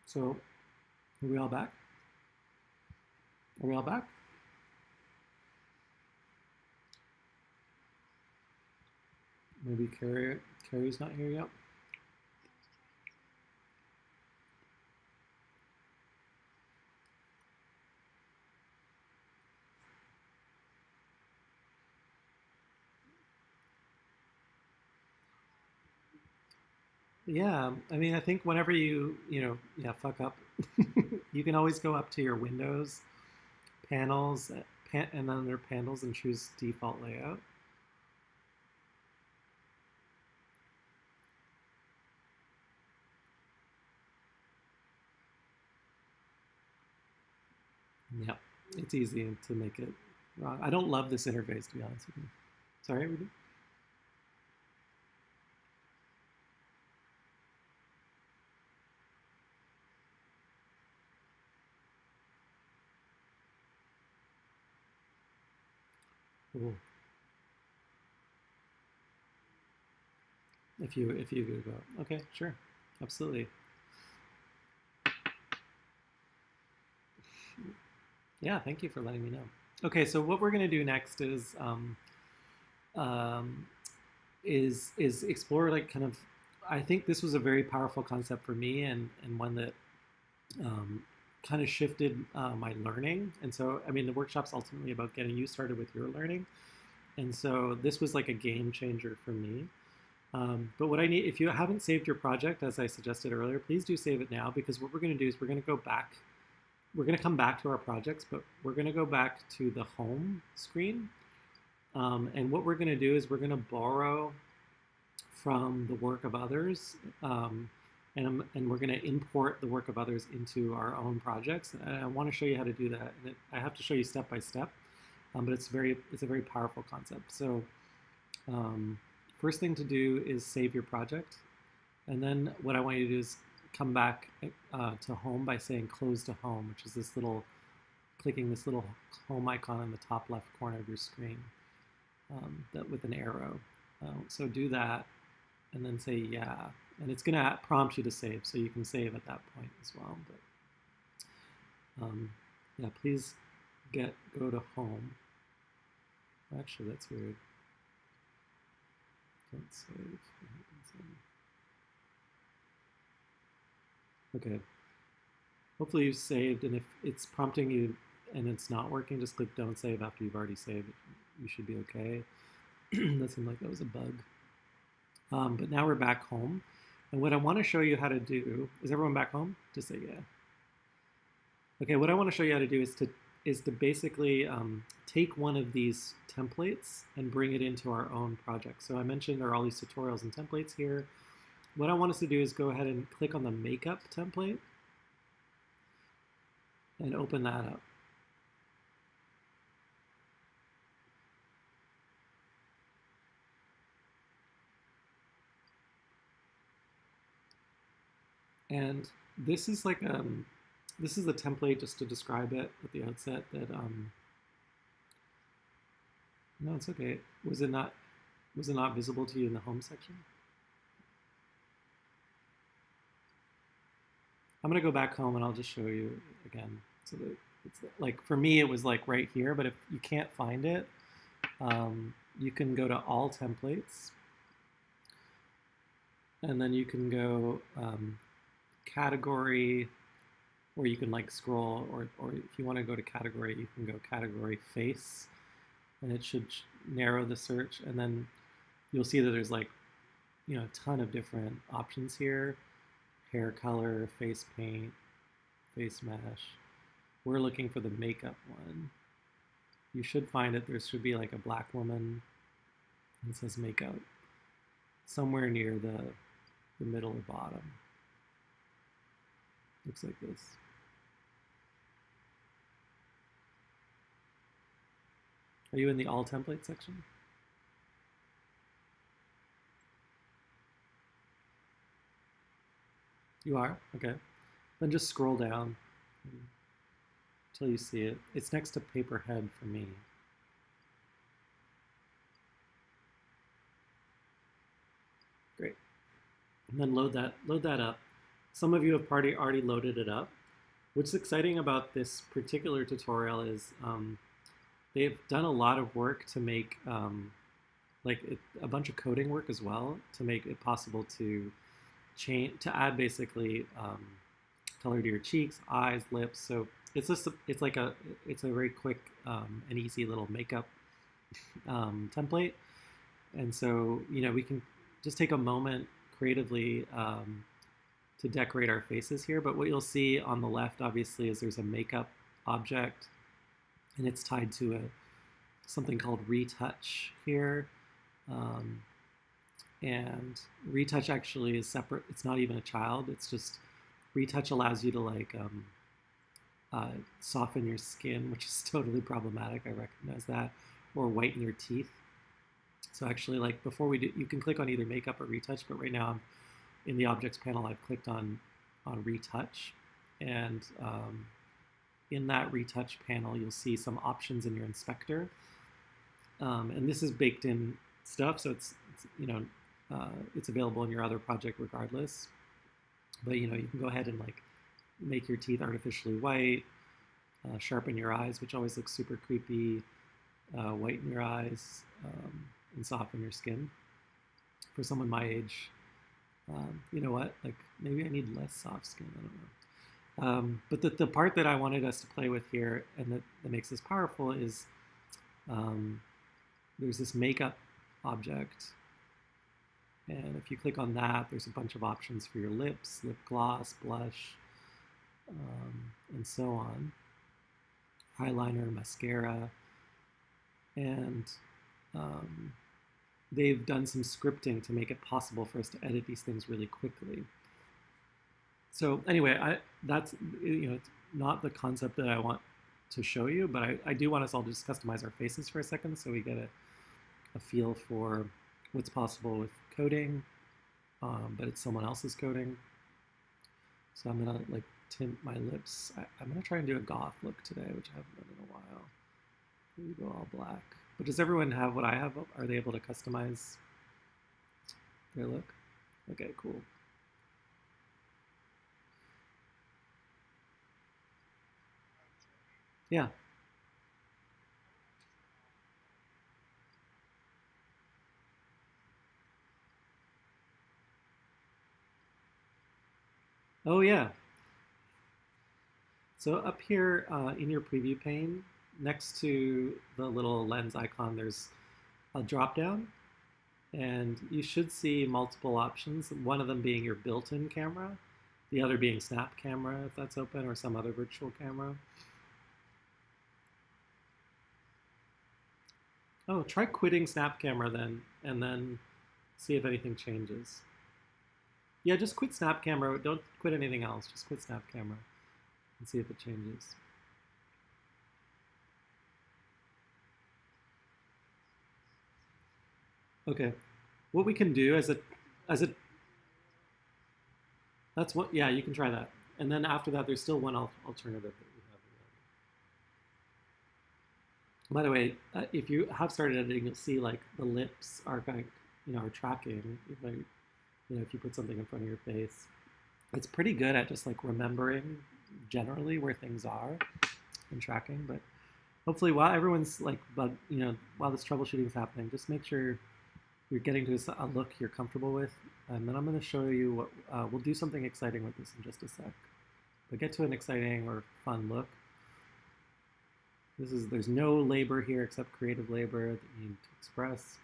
So, are we all back? Are we all back? Maybe Carrie's not here yet. Yeah, I mean, I think whenever yeah, fuck up, you can always go up to your Windows panels, and then under panels and choose default layout. Yeah, it's easy to make it wrong. I don't love this interface, to be honest with you. Sorry, Ruby? Ooh. If you go, okay, sure, absolutely. Yeah, thank you for letting me know. Okay, so what we're gonna do next um, is explore like kind of. I think this was a very powerful concept for me, and one that um, kind of shifted my learning. And so, I mean, the workshop's ultimately about getting you started with your learning. And so, this was like a game changer for me. But what I need, if you haven't saved your project, as I suggested earlier, please do save it now, because what we're going to do is we're going to go back. We're going to come back to our projects, but we're going to go back to the home screen. And what we're going to do is we're going to borrow from the work of others, and we're going to import the work of others into our own projects. And I want to show you how to do that. And I have to show you step by step, but it's a very powerful concept. So um, first thing to do is save your project, and then what I want you to do is come back to home by saying close to home, which is this little clicking this little home icon in the top left corner of your screen, that with an arrow. So do that, and then say yeah, and it's going to prompt you to save, so you can save at that point as well. But yeah, please go to home. Actually, that's weird. Don't save. Okay. Hopefully you've saved, and if it's prompting you and it's not working, just click don't save after you've already saved. You should be okay. That seemed like that was a bug. But now we're back home. And what I want to show you how to do, is everyone back home? Just say yeah. Okay, what I want to show you how to do is to basically take one of these templates and bring it into our own project. So I mentioned there are all these tutorials and templates here. What I want us to do is go ahead and click on the makeup template and open that up. And this is like this is the template, just to describe it at the outset, that no, it's okay. Was it not visible to you in the home section? I'm gonna go back home and I'll just show you again. So that it's like, for me it was like right here, but if you can't find it, you can go to all templates, and then you can go category, or you can like scroll, or if you want to go to category, you can go category face, and it should narrow the search, and then you'll see that there's like, a ton of different options here: hair color, face paint, face mesh. We're looking for the makeup one. You should find it. There should be like a black woman, and it says makeup somewhere near the middle or bottom. Looks like this. Are you in the all template section? You are? Okay. Then just scroll down until you see it. It's next to paper head for me. Great. And then load that up. Some of you have already loaded it up. What's exciting about this particular tutorial is they've done a lot of work to make a bunch of coding work as well to make it possible to add basically color to your cheeks, eyes, lips. So it's a very quick and easy little makeup template. And so we can just take a moment creatively to decorate our faces here. But what you'll see on the left, obviously, is there's a makeup object, and it's tied to something called retouch here. And retouch actually is separate. It's not even a child. It's just retouch allows you to soften your skin, which is totally problematic. I recognize that, or whiten your teeth. So actually, before we do, you can click on either makeup or retouch. But right now, I'm in the objects panel. I've clicked on retouch, and in that retouch panel, you'll see some options in your inspector. And this is baked in stuff, so it's available in your other project regardless. But you can go ahead and make your teeth artificially white, sharpen your eyes, which always looks super creepy, whiten your eyes, and soften your skin. For someone my age, you know what? Maybe I need less soft skin. I don't know. But the part that I wanted us to play with here, and that makes this powerful, is there's this makeup object. And if you click on that, there's a bunch of options for your lips, lip gloss, blush, and so on. Eyeliner, mascara. And they've done some scripting to make it possible for us to edit these things really quickly. So anyway, that's it's not the concept that I want to show you, but I do want us all to just customize our faces for a second so we get a feel for what's possible with coding, but it's someone else's coding. So I'm gonna tint my lips. I'm gonna try and do a goth look today, which I haven't done in a while. Maybe go all black. But does everyone have what I have? Are they able to customize their look? Okay, cool. Yeah. Oh yeah. So up here in your preview pane, next to the little lens icon, there's a drop down, and you should see multiple options, one of them being your built-in camera, the other being Snap Camera, if that's open, or some other virtual camera. Oh, try quitting Snap Camera then, and then see if anything changes. Yeah, just quit Snap Camera. Don't quit anything else. Just quit Snap Camera and see if it changes. Okay. What we can do as a that's what yeah, you can try that. And then after that, there's still one alternative that we have. By the way, if you have started editing, you'll see the lips are are tracking. If you put something in front of your face, it's pretty good at just remembering generally where things are and tracking. But hopefully, while everyone's while this troubleshooting is happening, just make sure you're getting to a look you're comfortable with. And then I'm going to show you what we'll do something exciting with this in just a sec. But get to an exciting or fun look. There's no labor here except creative labor that you need to express.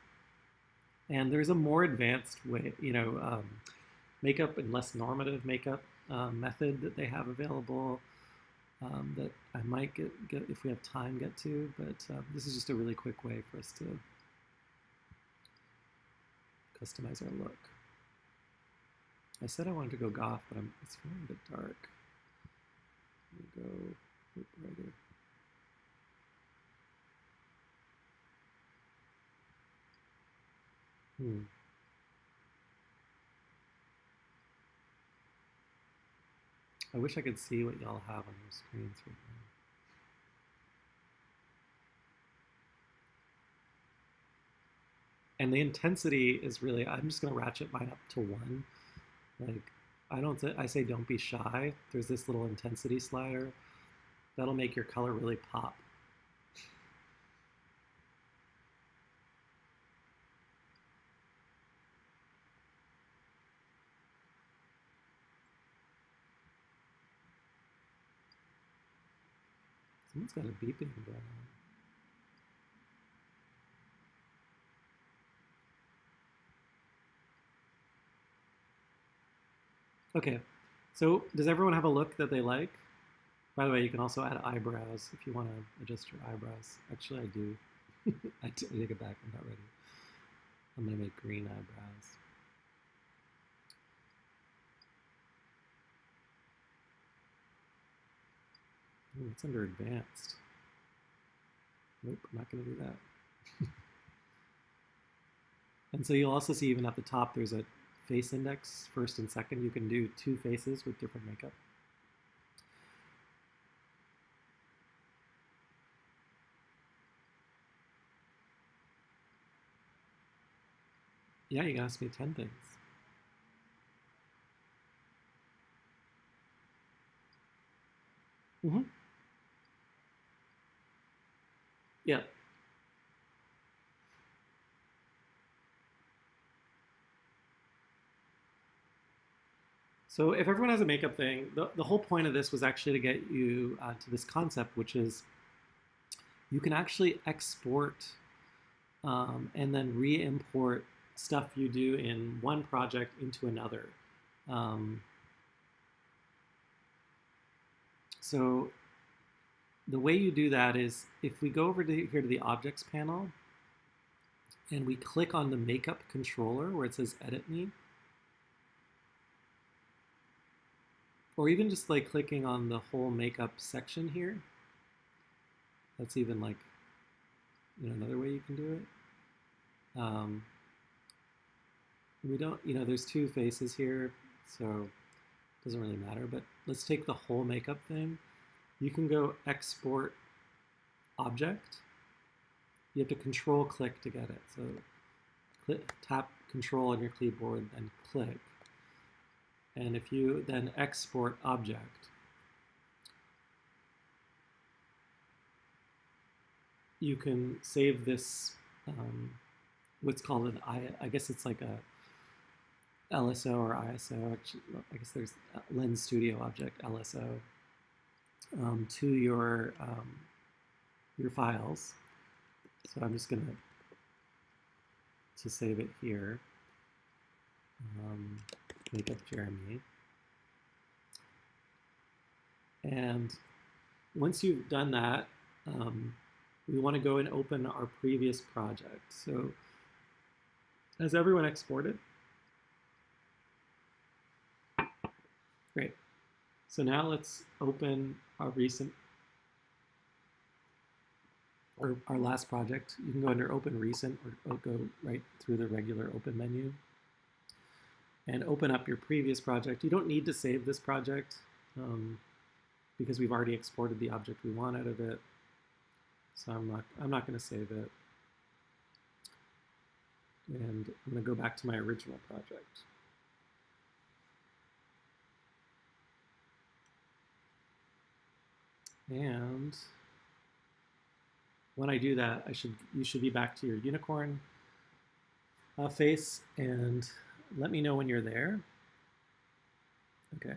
And there's a more advanced way, makeup and less normative makeup method that they have available that I might get if we have time get to. But this is just a really quick way for us to customize our look. I said I wanted to go goth, but it's feeling a bit dark. Let me go a bit brighter. I wish I could see what y'all have on your screens right now. And the intensity is really, I'm just going to ratchet mine up to 1. I say don't be shy. There's this little intensity slider that'll make your color really pop. Someone's got a beeping going on. Okay, so does everyone have a look that they like? By the way, you can also add eyebrows if you want to adjust your eyebrows. Actually, I do. I take it back. I'm not ready. I'm going to make green eyebrows. Ooh, it's under advanced. Nope, I'm not going to do that. And so you'll also see even at the top there's a face index, first and second. You can do two faces with different makeup. Yeah, you can ask me 10 things. Mm-hmm. Yeah. So if everyone has a makeup thing, the whole point of this was actually to get you to this concept, which is you can actually export and then re-import stuff you do in one project into another. Um, so the way you do that is if we go over to here to the objects panel and we click on the makeup controller where it says edit me, or even just like clicking on the whole makeup section here, that's even like another way you can do it. We don't, there's two faces here, so it doesn't really matter, but let's take the whole makeup thing. You can go export object. You have to control click to get it. So tap control on your keyboard, then click. And if you then export object, you can save this, what's called an I guess it's like a LSO or ISO. Actually, I guess there's Lens Studio Object LSO to your files. So I'm just gonna save it here. Makeup Jeremy. And once you've done that, we want to go and open our previous project. So has everyone exported? Great. So now let's open our recent, or our last project. You can go under Open Recent or go right through the regular Open menu and open up your previous project. You don't need to save this project because we've already exported the object we want out of it. So I'm not going to save it. And I'm going to go back to my original project. And when I do that, you should be back to your unicorn face, and let me know when you're there. Okay.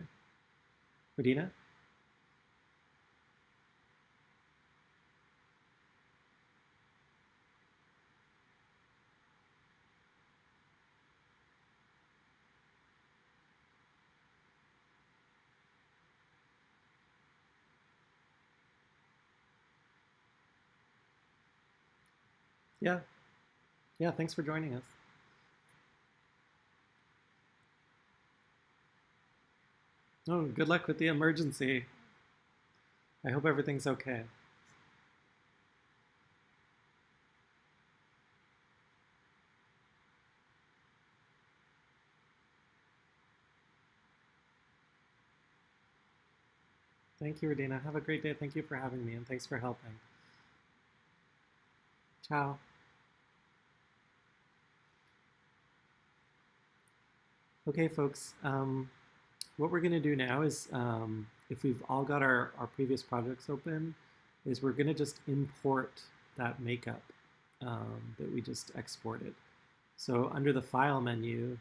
Radina? Yeah. Yeah, thanks for joining us. Oh, good luck with the emergency. I hope everything's okay. Thank you, Radina. Have a great day. Thank you for having me, and thanks for helping. Ciao. Okay, folks. what we're going to do now is, if we've all got our previous projects open, is we're going to just import that makeup that we just exported. So under the File menu,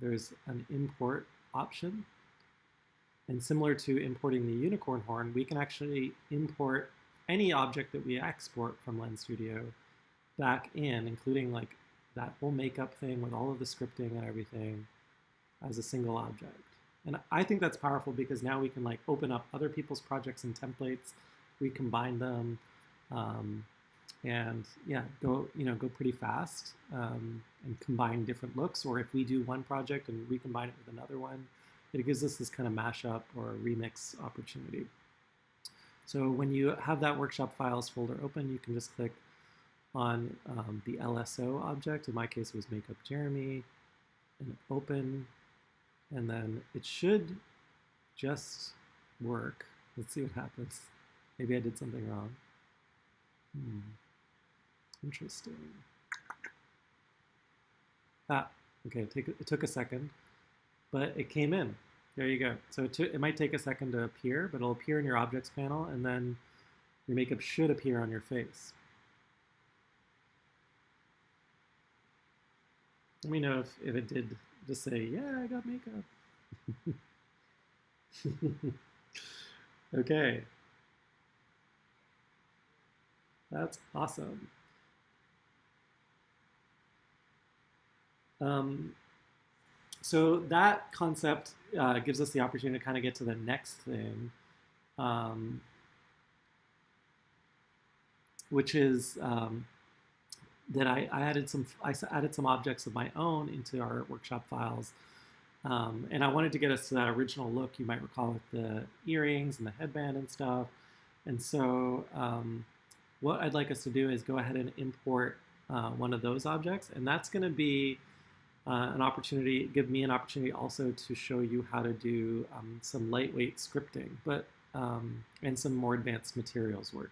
there's an Import option. And similar to importing the unicorn horn, we can actually import any object that we export from Lens Studio back in, including like that whole makeup thing with all of the scripting and everything as a single object. And I think that's powerful because now we can like open up other people's projects and templates, recombine them, and yeah, go pretty fast, and combine different looks. Or if we do one project and recombine it with another one, it gives us this kind of mashup or remix opportunity. So when you have that workshop files folder open, you can just click on the LSO object. In my case, it was Makeup Jeremy, and open, and then it should just work. Let's see what happens. Maybe I did something wrong. Interesting. Okay, it took a second, but it came in. There you go. So it might take a second to appear, but it'll appear in your objects panel, and then your makeup should appear on your face. Let me know if it did. Just say, yeah, I got makeup. Okay. That's awesome. So that concept gives us the opportunity to kind of get to the next thing, which is that I added some objects of my own into our workshop files, and I wanted to get us to that original look you might recall with the earrings and the headband and stuff. And so what I'd like us to do is go ahead and import one of those objects, and that's going to be give me an opportunity also to show you how to do some lightweight scripting, but and some more advanced materials work,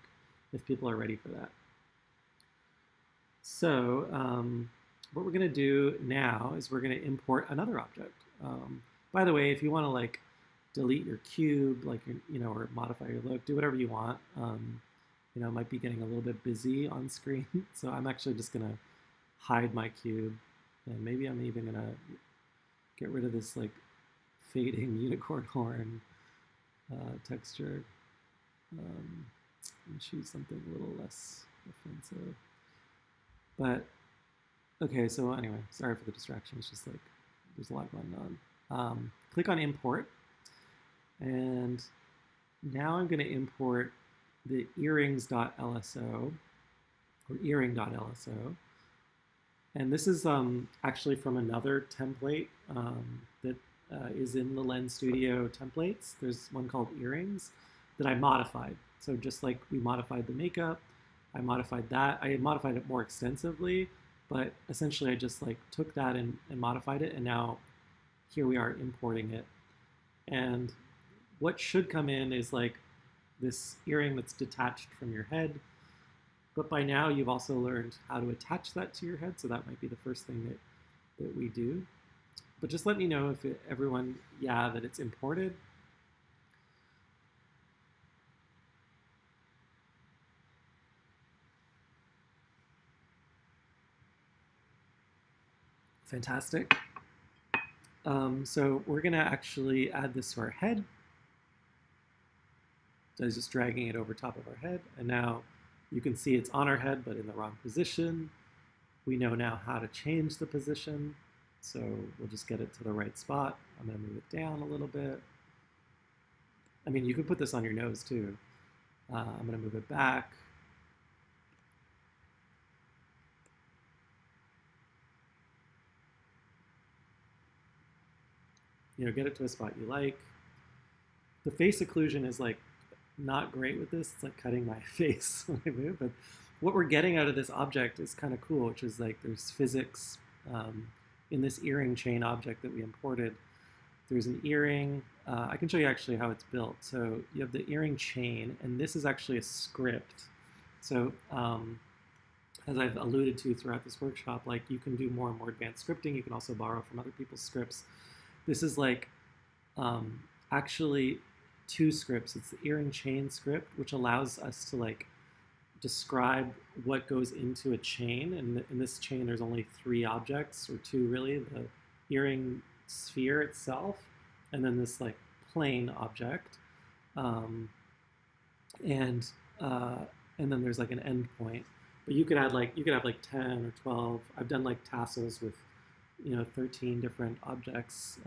if people are ready for that. So what we're going to do now is we're going to import another object. By the way, if you want to like delete your cube, like or modify your look, do whatever you want. It might be getting a little bit busy on screen, so I'm actually just going to hide my cube. And maybe I'm even going to get rid of this like fading unicorn horn texture and choose something a little less offensive. But, okay, so anyway, sorry for the distraction. It's just like there's a lot going on. Click on Import. And now I'm going to import the earrings.lso or earring.lso. And this is actually from another template that is in the Lens Studio templates. There's one called Earrings that I modified. So just like we modified the makeup, I modified that. I modified it more extensively, but essentially I just like took that and modified it, and now here we are importing it. And what should come in is like this earring that's detached from your head. But by now you've also learned how to attach that to your head, so that might be the first thing that we do. But just let me know if everyone, that it's imported. Fantastic. So we're going to actually add this to our head. So I was just dragging it over top of our head, and now you can see it's on our head, but in the wrong position. We know now how to change the position, so we'll just get it to the right spot. I'm going to move it down a little bit. I mean, you could put this on your nose too. I'm going to move it back. Get it to a spot you like. The face occlusion is like not great with this. It's like cutting my face when I move, but what we're getting out of this object is kind of cool, which is like there's physics in this earring chain object that we imported. There's an earring. I can show you actually how it's built. So you have the earring chain, and this is actually a script. So as I've alluded to throughout this workshop, like you can do more and more advanced scripting. You can also borrow from other people's scripts. This is like actually two scripts. It's the earring chain script, which allows us to like describe what goes into a chain. And in this chain, there's only three objects, or two really: the earring sphere itself, and then this like plane object, um, and uh, and then there's like an endpoint. But you could have like 10 or 12. I've done like tassels with 13 different objects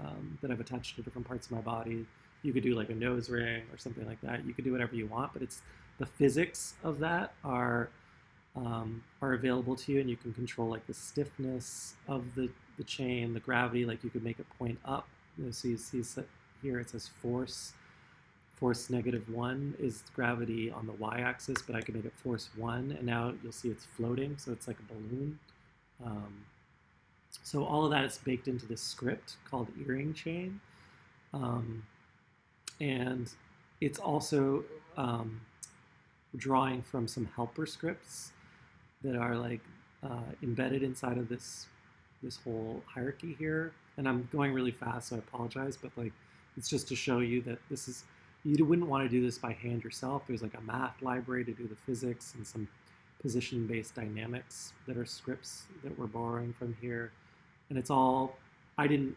that I've attached to different parts of my body. You could do like a nose ring or something like that. You could do whatever you want, but it's the physics of that are available to you, and you can control like the stiffness of the chain, the gravity. Like you could make it point up. So you see here it says force. Force -1 is gravity on the y-axis, but I can make it force 1, and now you'll see it's floating, so it's like a balloon. So all of that is baked into this script called earring chain. And it's also drawing from some helper scripts that are like embedded inside of this whole hierarchy here. And I'm going really fast, so I apologize, but like it's just to show you that this is, you wouldn't want to do this by hand yourself. There's like a math library to do the physics and some position-based dynamics that are scripts that we're borrowing from here. And it's all, I didn't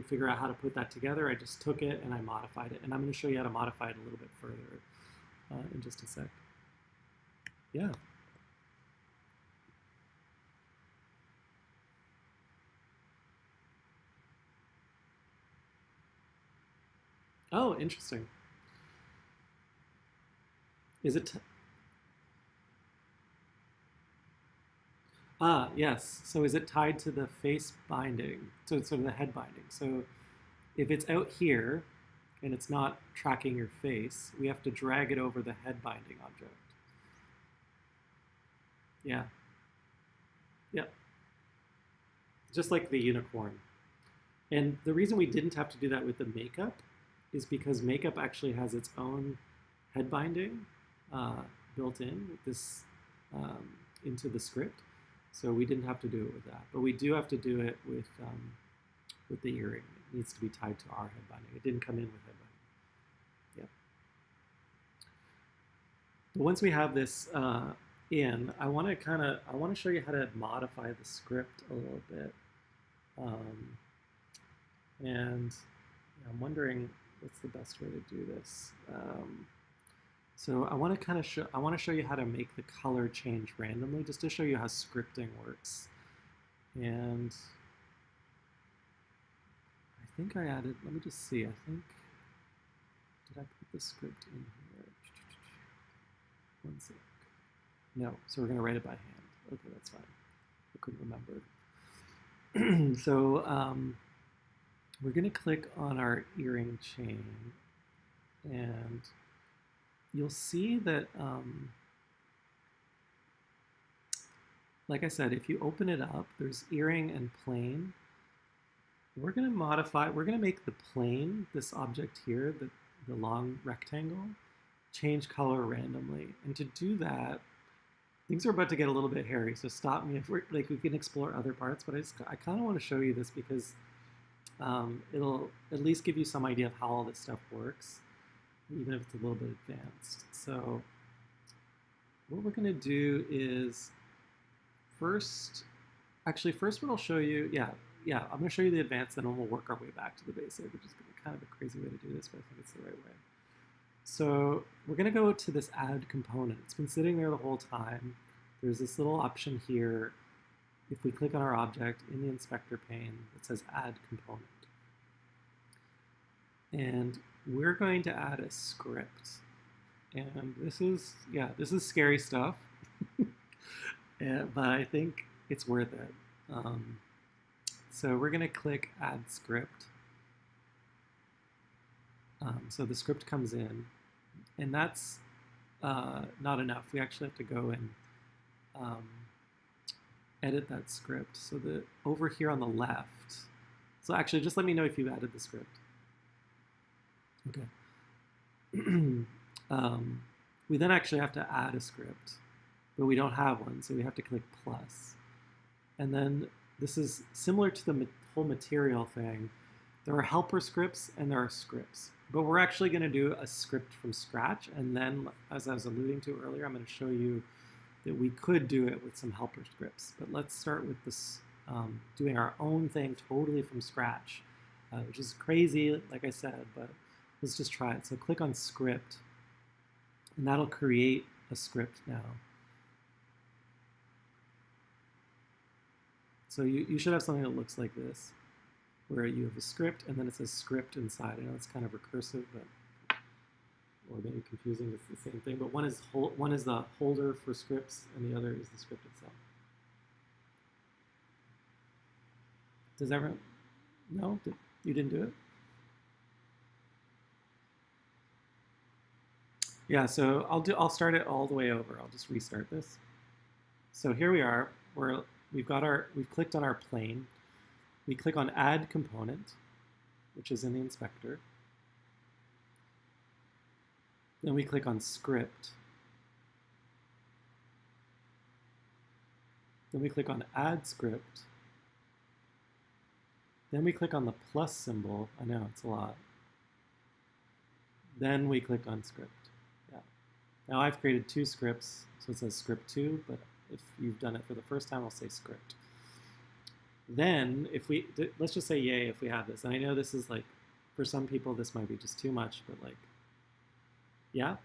figure out how to put that together. I just took it and I modified it. And I'm going to show you how to modify it a little bit further in just a sec. Yeah. Oh, interesting. Is it? Yes. So is it tied to the face binding? So it's sort of the head binding. So if it's out here and it's not tracking your face, we have to drag it over the head binding object. Yeah. Yep. Just like the unicorn. And the reason we didn't have to do that with the makeup is because makeup actually has its own head binding built in with this into the script. So we didn't have to do it with that. But we do have to do it with the earring. It needs to be tied to our head binding. It didn't come in with head binding. Yep. But once we have this I want to show you how to modify the script a little bit. And I'm wondering what's the best way to do this. So I want to show you how to make the color change randomly, just to show you how scripting works. And I think I added, let me just see, I think, did I put the script in here? One sec. No, so we're going to write it by hand. Okay, that's fine. I couldn't remember. So we're going to click on our earring chain, and you'll see that, like I said, if you open it up, there's earring and plane. We're going to make the plane, this object here, the long rectangle, change color randomly. And to do that, things are about to get a little bit hairy, so stop me if we can explore other parts, but I kind of want to show you this because it'll at least give you some idea of how all this stuff works, even if it's a little bit advanced. So what we're going to do is first what I'll show you, I'm going to show you the advanced, then we'll work our way back to the basic, which is kind of a crazy way to do this, but I think it's the right way. So we're going to go to this add component. It's been sitting there the whole time. There's this little option here. If we click on our object in the inspector pane, it says add component. And we're going to add a script. And this is scary stuff, but I think it's worth it. So we're going to click add script. So the script comes in, and that's not enough. We actually have to go and edit that script. So over here on the left, so actually just let me know if you've added the script. Okay. We then actually have to add a script, but we don't have one, so we have to click plus. And then this is similar to the whole material thing. There are helper scripts and there are scripts. But we're actually going to do a script from scratch. And then, as I was alluding to earlier, I'm going to show you that we could do it with some helper scripts. But let's start with this, doing our own thing totally from scratch, which is crazy, like I said, but let's just try it. So click on script, and that'll create a script now. So you should have something that looks like this, where you have a script and then it says script inside. I know it's kind of recursive, but or maybe confusing. It's the same thing, but one is the holder for scripts, and the other is the script itself. Does everyone? No, you didn't do it. Yeah, so I'll start it all the way over. I'll just restart this. So here we are. We've clicked on our plane. We click on Add Component, which is in the inspector. Then we click on Script. Then we click on Add Script. Then we click on the plus symbol. I know, it's a lot. Then we click on Script. Yeah. Now I've created 2 scripts, so it says Script 2, but if you've done it for the first time, I'll say Script. Then, let's just say yay if we have this. And I know this is like, for some people, this might be just too much, but like, yeah?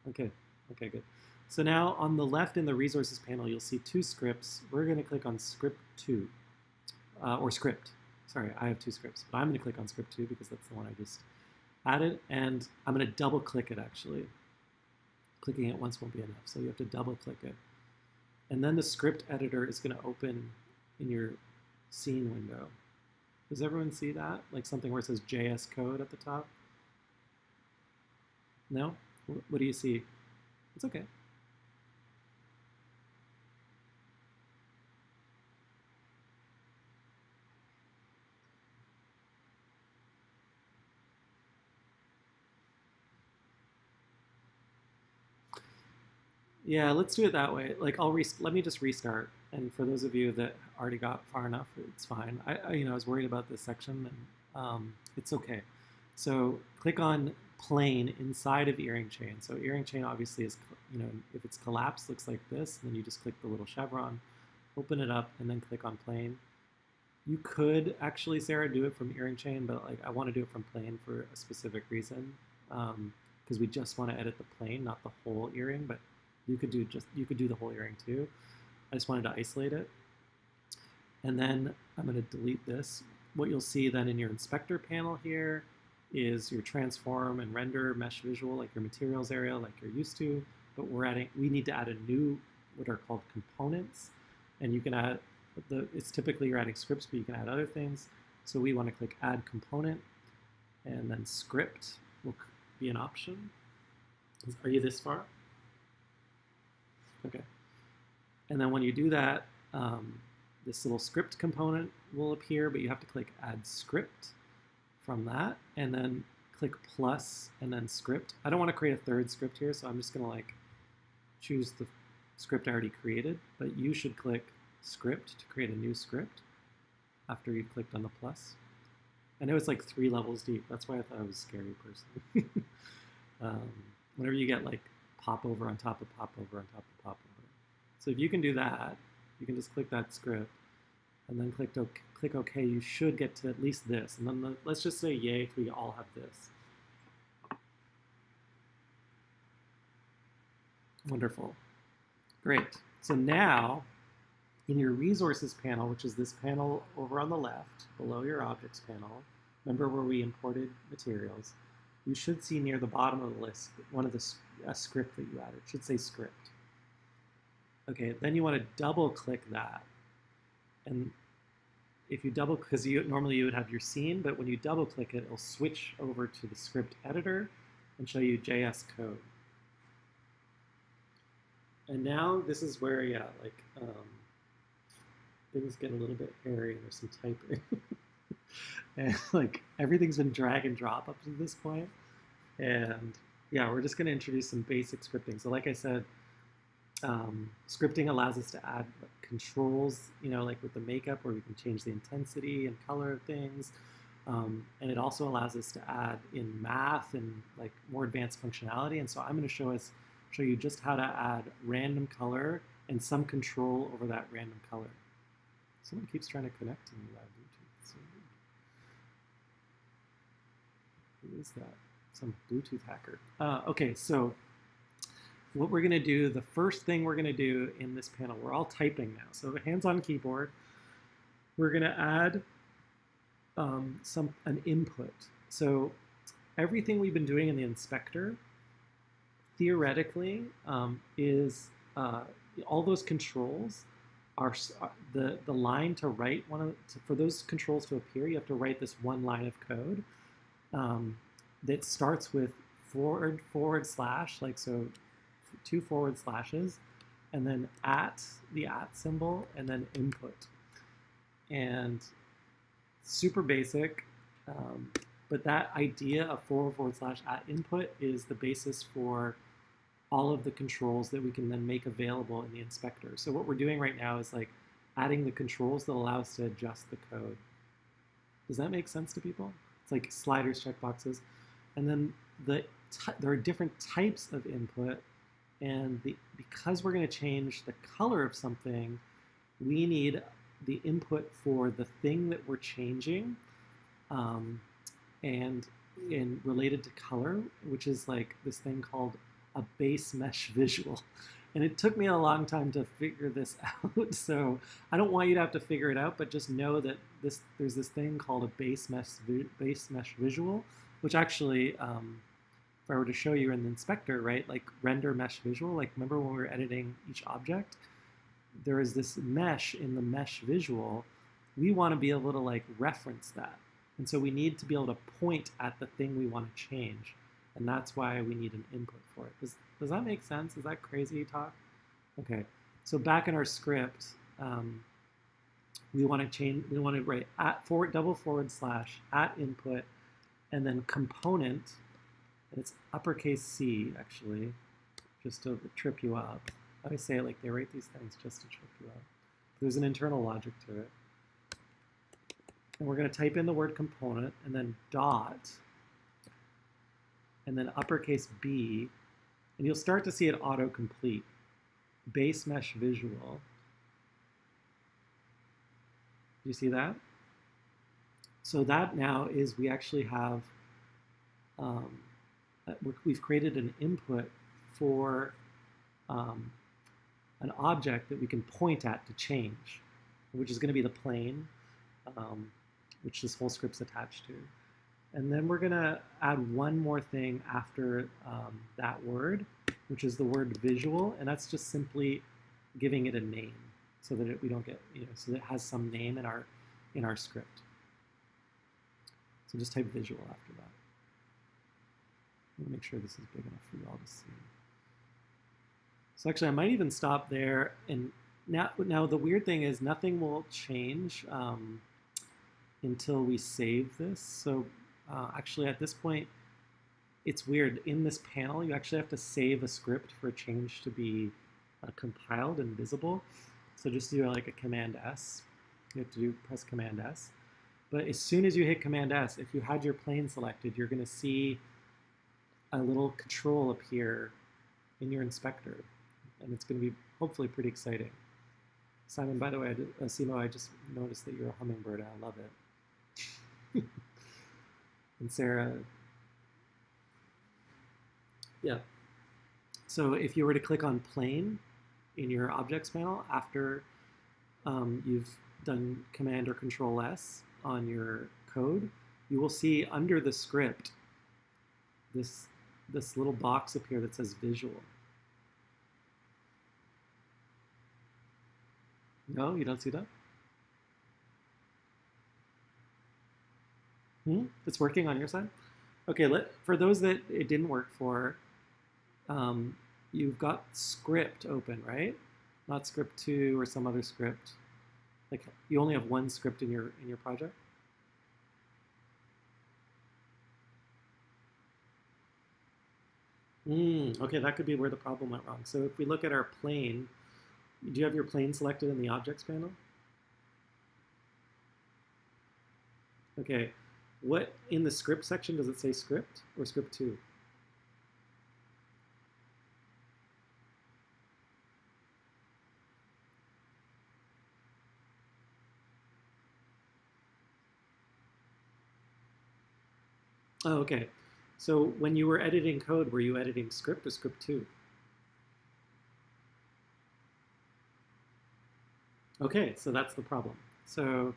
Okay, good. So now on the left in the resources panel, you'll see 2 scripts. We're going to click on Script 2, or Script. Sorry, I have 2 scripts, but I'm going to click on Script 2 because that's the one I just added, and I'm going to double click it actually. Clicking it once won't be enough, so you have to double click it. And then the script editor is going to open in your scene window. Does everyone see that? Like something where it says JS code at the top? No? What do you see? It's okay. Yeah, let's do it that way. Like let me just restart. And for those of you that already got far enough, it's fine. I was worried about this section, and it's okay. So click on plane inside of earring chain. So earring chain obviously is, if it's collapsed, looks like this. And then you just click the little chevron, open it up, and then click on plane. You could actually, Sarah, do it from earring chain, but like I want to do it from plane for a specific reason, because we just want to edit the plane, not the whole earring. But you could do the whole earring too. I just wanted to isolate it. And then I'm going to delete this. What you'll see then in your inspector panel here is your transform and render mesh visual, like your materials area, like you're used to. But we need to add a new, what are called components. And you can add, it's typically you're adding scripts, but you can add other things. So we want to click add component, and then script will be an option. Are you this far? Okay. And then when you do that, this little script component will appear, but you have to click add script from that, and then click plus, and then script. I don't want to create a third script here, so I'm just going to like choose the script I already created, but you should click script to create a new script after you've clicked on the plus. I know it's like 3 levels deep. That's why I thought I was scary personally. Whenever you get like popover on top of popover on top of popover. So if you can do that, you can just click that script and then click OK. You should get to at least this. And then let's just say yay if we all have this. Wonderful. Great. So now in your resources panel, which is this panel over on the left below your objects panel, remember where we imported materials, you should see near the bottom of the list a script that you added. It should say script. Okay, then you want to double click that. And if you double, because normally you would have your scene, but when you double click it, it'll switch over to the script editor and show you JS code. And now this is where, yeah, like things get a little bit hairy and there's some typing. And like everything's been drag and drop up to this point. And yeah, we're just going to introduce some basic scripting. So like I said, scripting allows us to add controls, like with the makeup, where we can change the intensity and color of things. And it also allows us to add in math and like more advanced functionality. And so I'm going to show you just how to add random color and some control over that random color. Someone keeps trying to connect to me via Bluetooth. So who is that? Some Bluetooth hacker. Okay, so what we're going to do, the first thing we're going to do in this panel, we're all typing now. So hands on keyboard, we're going to add an input. So everything we've been doing in the inspector, theoretically, is all those controls are the line to write for those controls to appear. You have to write this one line of code that starts with forward slash, like so, 2 forward slashes, and then the at symbol, and then input. And super basic, but that idea of forward slash at input is the basis for all of the controls that we can then make available in the inspector. So what we're doing right now is like adding the controls that allow us to adjust the code. Does that make sense to people? It's like sliders, checkboxes, and then there are different types of input, and because we're going to change the color of something, we need the input for the thing that we're changing, and related to color, which is like this thing called a base mesh visual. And it took me a long time to figure this out, so I don't want you to have to figure it out, but just know that there's this thing called a base mesh visual, which actually, if I were to show you in the inspector, right, like render mesh visual, like remember when we were editing each object? There is this mesh in the mesh visual. We want to be able to like reference that. And so we need to be able to point at the thing we want to change. And that's why we need an input for it. Does that make sense? Is that crazy talk? Okay, so back in our script, we want to write double forward slash at input, and then component, and it's uppercase C actually, just to trip you up. I always say it like they write these things just to trip you up. There's an internal logic to it. And we're going to type in the word component, and then dot, and then uppercase B, and you'll start to see it autocomplete. Base mesh visual. Do you see that? So that now is we actually have, we've created an input for an object that we can point at to change, which is going to be the plane, which this whole script's attached to. And then we're going to add one more thing after that word, which is the word visual, and that's just simply giving it a name so that we don't get, so that it has some name in our script. So just type visual after that. Let me make sure this is big enough for you all to see. So actually, I might even stop there. And now the weird thing is nothing will change until we save this. So actually, at this point, it's weird. In this panel, you actually have to save a script for a change to be compiled and visible. So just do like a Command S. You have to press Command S. But as soon as you hit Command S, if you had your plane selected, you're going to see a little control appear in your inspector. And it's going to be hopefully pretty exciting. Simon, by the way, Simo, I just noticed that you're a hummingbird. I love it. And Sarah, yeah. So if you were to click on plane in your objects panel after you've done Command or Control S on your code, you will see under the script this little box appear that says visual. No, you don't see that? It's working on your side? Okay, for those that it didn't work for, you've got script open, right? Not script 2 or some other script. Like you only have one script in your project? Okay, that could be where the problem went wrong. So if we look at our plane, do you have your plane selected in the objects panel? Okay, What, in the script section, does it say script or script 2? Oh, okay. So when you were editing code, were you editing script or script 2? Okay, so that's the problem. So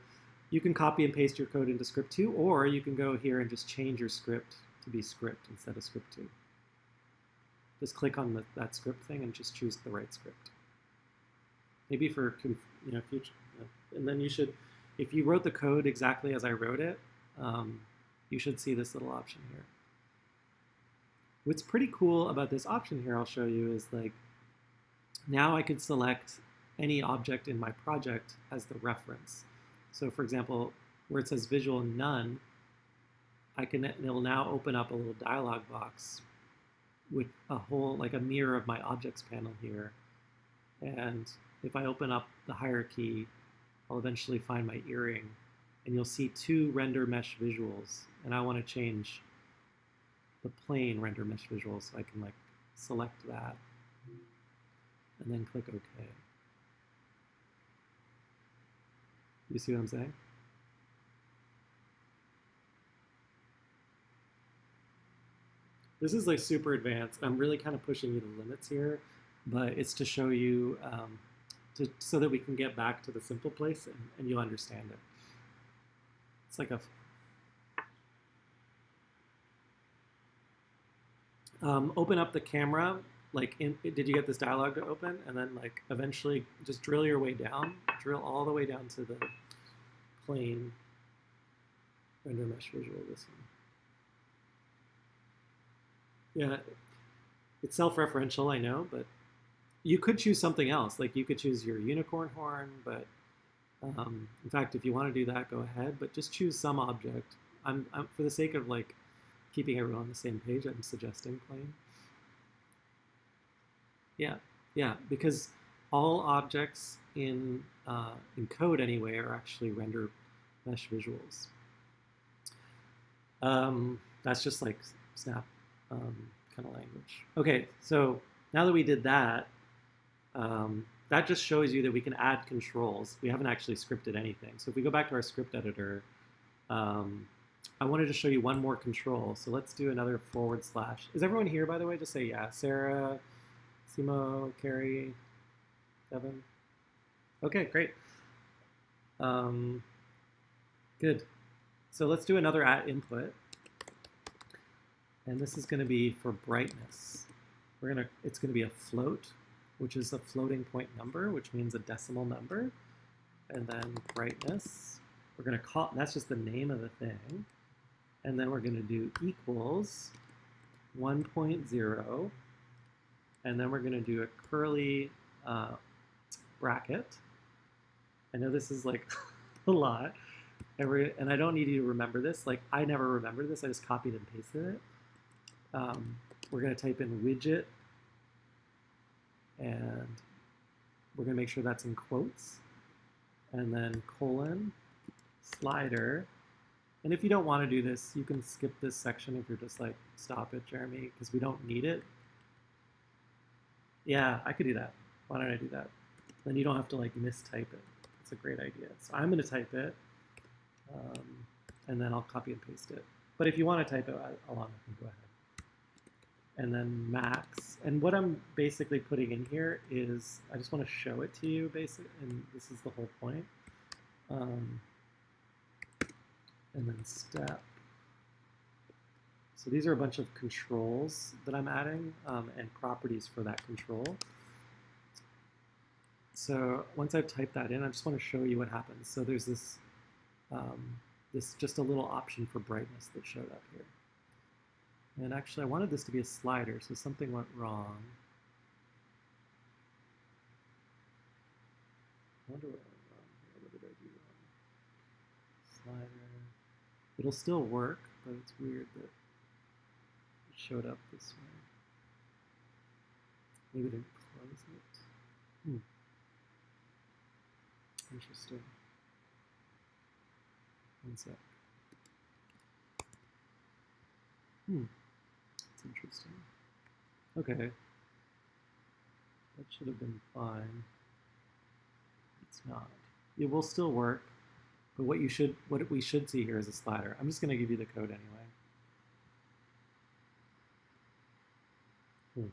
you can copy and paste your code into script 2, or you can go here and just change your script to be script instead of script 2. Just click on that script thing and just choose the right script. Maybe for future, and then you should, if you wrote the code exactly as I wrote it, you should see this little option here. What's pretty cool about this option here, I'll show you, is like now I could select any object in my project as the reference. So for example, where it says visual none, it'll now open up a little dialog box with a whole, like a mirror of my objects panel here. And if I open up the hierarchy, I'll eventually find my earring, and you'll see 2 render mesh visuals. And I want to change the plain render mesh visual, so I can like select that and then click OK. You see what I'm saying? This is like super advanced. I'm really kind of pushing you to the limits here, but it's to show you so that we can get back to the simple place and you'll understand it. It's like a open up the camera. Like, did you get this dialog to open? And then like eventually just drill your way down, drill all the way down to the plain render mesh visual. This one. Yeah, it's self-referential, I know, but you could choose something else. Like you could choose your unicorn horn, but in fact, if you want to do that, go ahead. But just choose some object. I'm for the sake of like keeping everyone on the same page, I'm suggesting plain. Yeah, yeah, because all objects in code anyway are actually render mesh visuals. That's just like snap kind of language. Okay, so now that we did that, that just shows you that we can add controls. We haven't actually scripted anything. So if we go back to our script editor, I wanted to show you one more control. So let's do another /. Is everyone here, by the way? Just say yeah. Sarah, Simo, Carrie, Devin. Okay, great. Good. So let's do another @input. And this is going to be for brightness. It's going to be a float, which is a floating point number, which means a decimal number. And then brightness, we're going to call, that's just the name of the thing. And then we're going to do equals 1.0. And then we're going to do a curly bracket. I know this is like a lot. And I don't need you to remember this. Like, I never remembered this. I just copied and pasted it. We're going to type in widget, and we're going to make sure that's in quotes, and then colon, slider. And if you don't want to do this, you can skip this section if you're just like, stop it, Jeremy, because we don't need it. Yeah, I could do that. Why don't I do that? Then you don't have to like mistype it. It's a great idea. So I'm going to type it, and then I'll copy and paste it. But if you want to type it along with me, go ahead. And then max. And what I'm basically putting in here is, I just want to show it to you, basically, and this is the whole point. And then step. So these are a bunch of controls that I'm adding, and properties for that control. So once I've typed that in, I just want to show you what happens. So there's this, just a little option for brightness that showed up here. And actually, I wanted this to be a slider, so something went wrong. I wonder what went wrong here. What did I do wrong? Slider. It'll still work, but it's weird that it showed up this way. Maybe I didn't close it. Interesting. One sec. That's interesting. Okay, that should have been fine. It's not. It will still work, but what we should see here is a slider. I'm just going to give you the code anyway. It's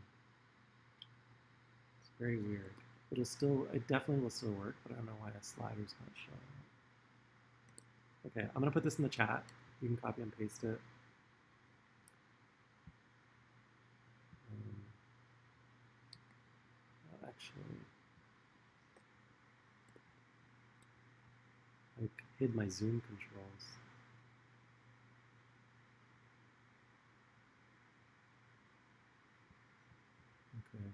very weird. It definitely will still work, but I don't know why a slider's not showing up. Okay, I'm going to put this in the chat. You can copy and paste it. Actually, I hid my Zoom controls. Okay.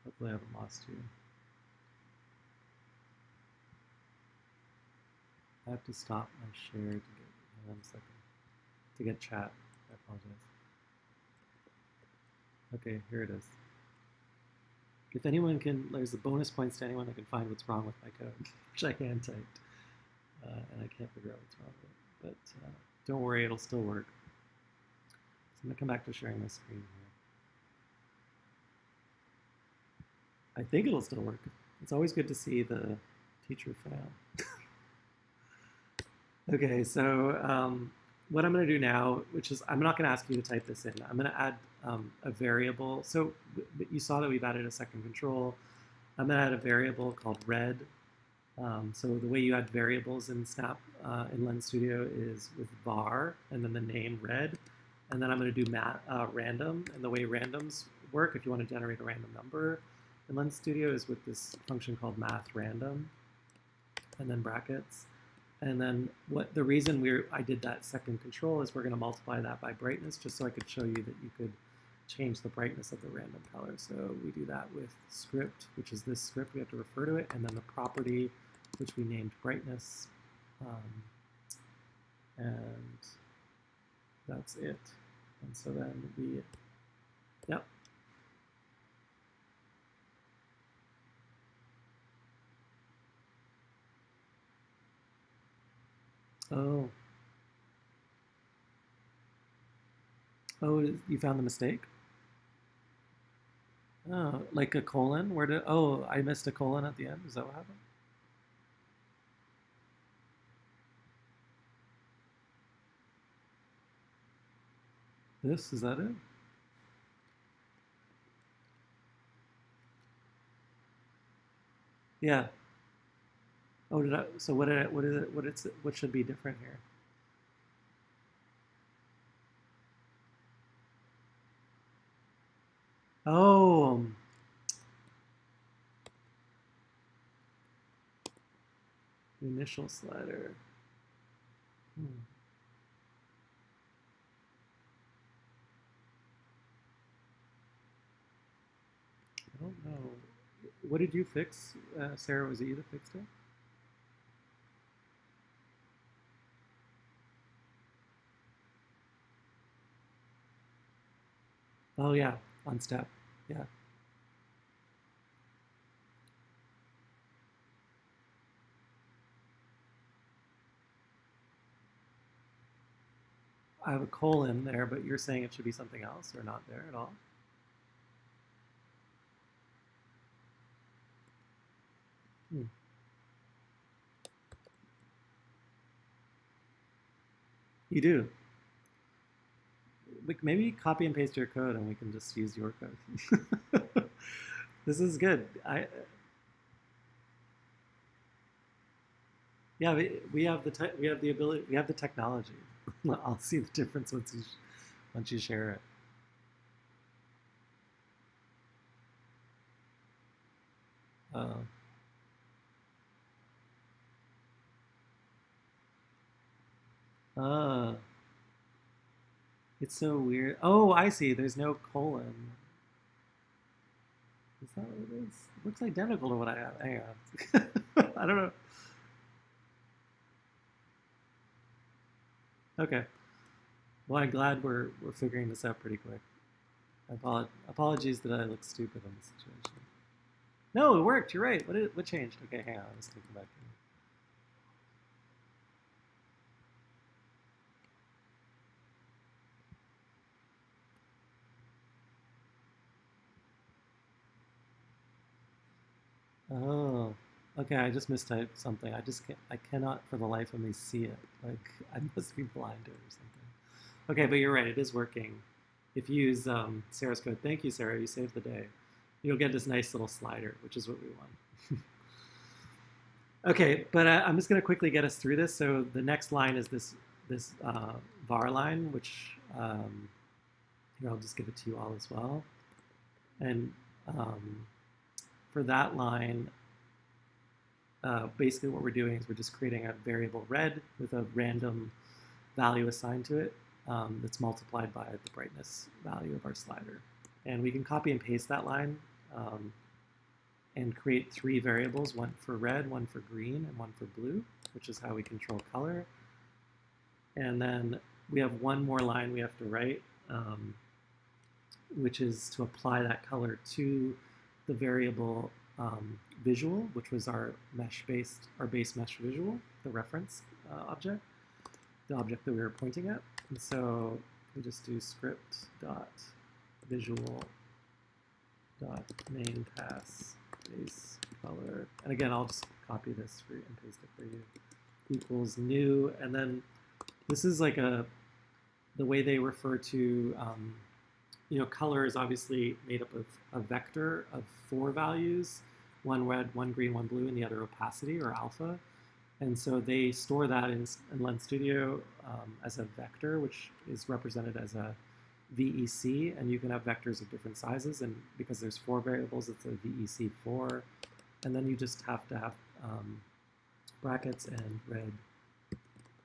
Hopefully I haven't lost you. I have to stop my share to get, hang on a second, to get chat. I apologize. Okay, here it is. If anyone can, there's a bonus points to anyone that can find what's wrong with my code, which I hand typed, and I can't figure out what's wrong with it. But don't worry, it'll still work. So I'm gonna come back to sharing my screen here. I think it'll still work. It's always good to see the teacher fail. Okay, so what I'm going to do now, which is I'm not going to ask you to type this in. I'm going to add a variable. So you saw that we've added a second control. I'm going to add a variable called red. So the way you add variables in Snap in Lens Studio is with var and then the name red. And then I'm going to do random. And the way randoms work, if you want to generate a random number in Lens Studio, is with this function called math random and then brackets. And then the reason I did that second control is we're going to multiply that by brightness, just so I could show you that you could change the brightness of the random color. So we do that with script, which is this script. We have to refer to it, and then the property, which we named brightness. And that's it. And so then yep. Oh. Oh, you found the mistake? Oh, like a colon? Oh, I missed a colon at the end. Is that what happened? Is that it? Yeah. Oh, what should be different here? Oh, the initial slider. I don't know. What did you fix, Sarah? Was it you that fixed it? Oh yeah, on step. Yeah. I have a colon there, but you're saying it should be something else or not there at all? You do. Maybe copy and paste your code and we can just use your code. This is good. Yeah, we have the ability, we have the technology. I'll see the difference once you share it. Uh, it's so weird. Oh, I see. There's no colon. Is that what it is? It looks identical to what I have. Hang on. I don't know. Okay. Well, I'm glad we're figuring this out pretty quick. Apologies that I look stupid in this situation. No, it worked. You're right. What changed? Okay, hang on. Let's take it back. Oh, okay. I just mistyped something. I cannot for the life of me see it. Like I must be blinded or something. Okay, but you're right. It is working. If you use Sarah's code, thank you, Sarah. You saved the day. You'll get this nice little slider, which is what we want. Okay, but I'm just going to quickly get us through this. So the next line is this var line, which here I'll just give it to you all as well. And for that line, basically what we're doing is we're just creating a variable red with a random value assigned to it that's multiplied by the brightness value of our slider. And we can copy and paste that line and create 3 variables, one for red, one for green, and one for blue, which is how we control color. And then we have one more line we have to write, which is to apply that color to the variable visual, which was our base mesh visual, the reference object, the object that we were pointing at. And so we just do script dot visual dot main pass base color. And again, I'll just copy this for you and paste it for you. Equals new, and then this is like the way they refer to color is obviously made up of a vector of 4 values, one red, one green, one blue, and the other opacity or alpha. And so they store that in Lens Studio as a vector, which is represented as a VEC, and you can have vectors of different sizes, and because there's 4 variables, it's a VEC4, and then you just have to have brackets and red,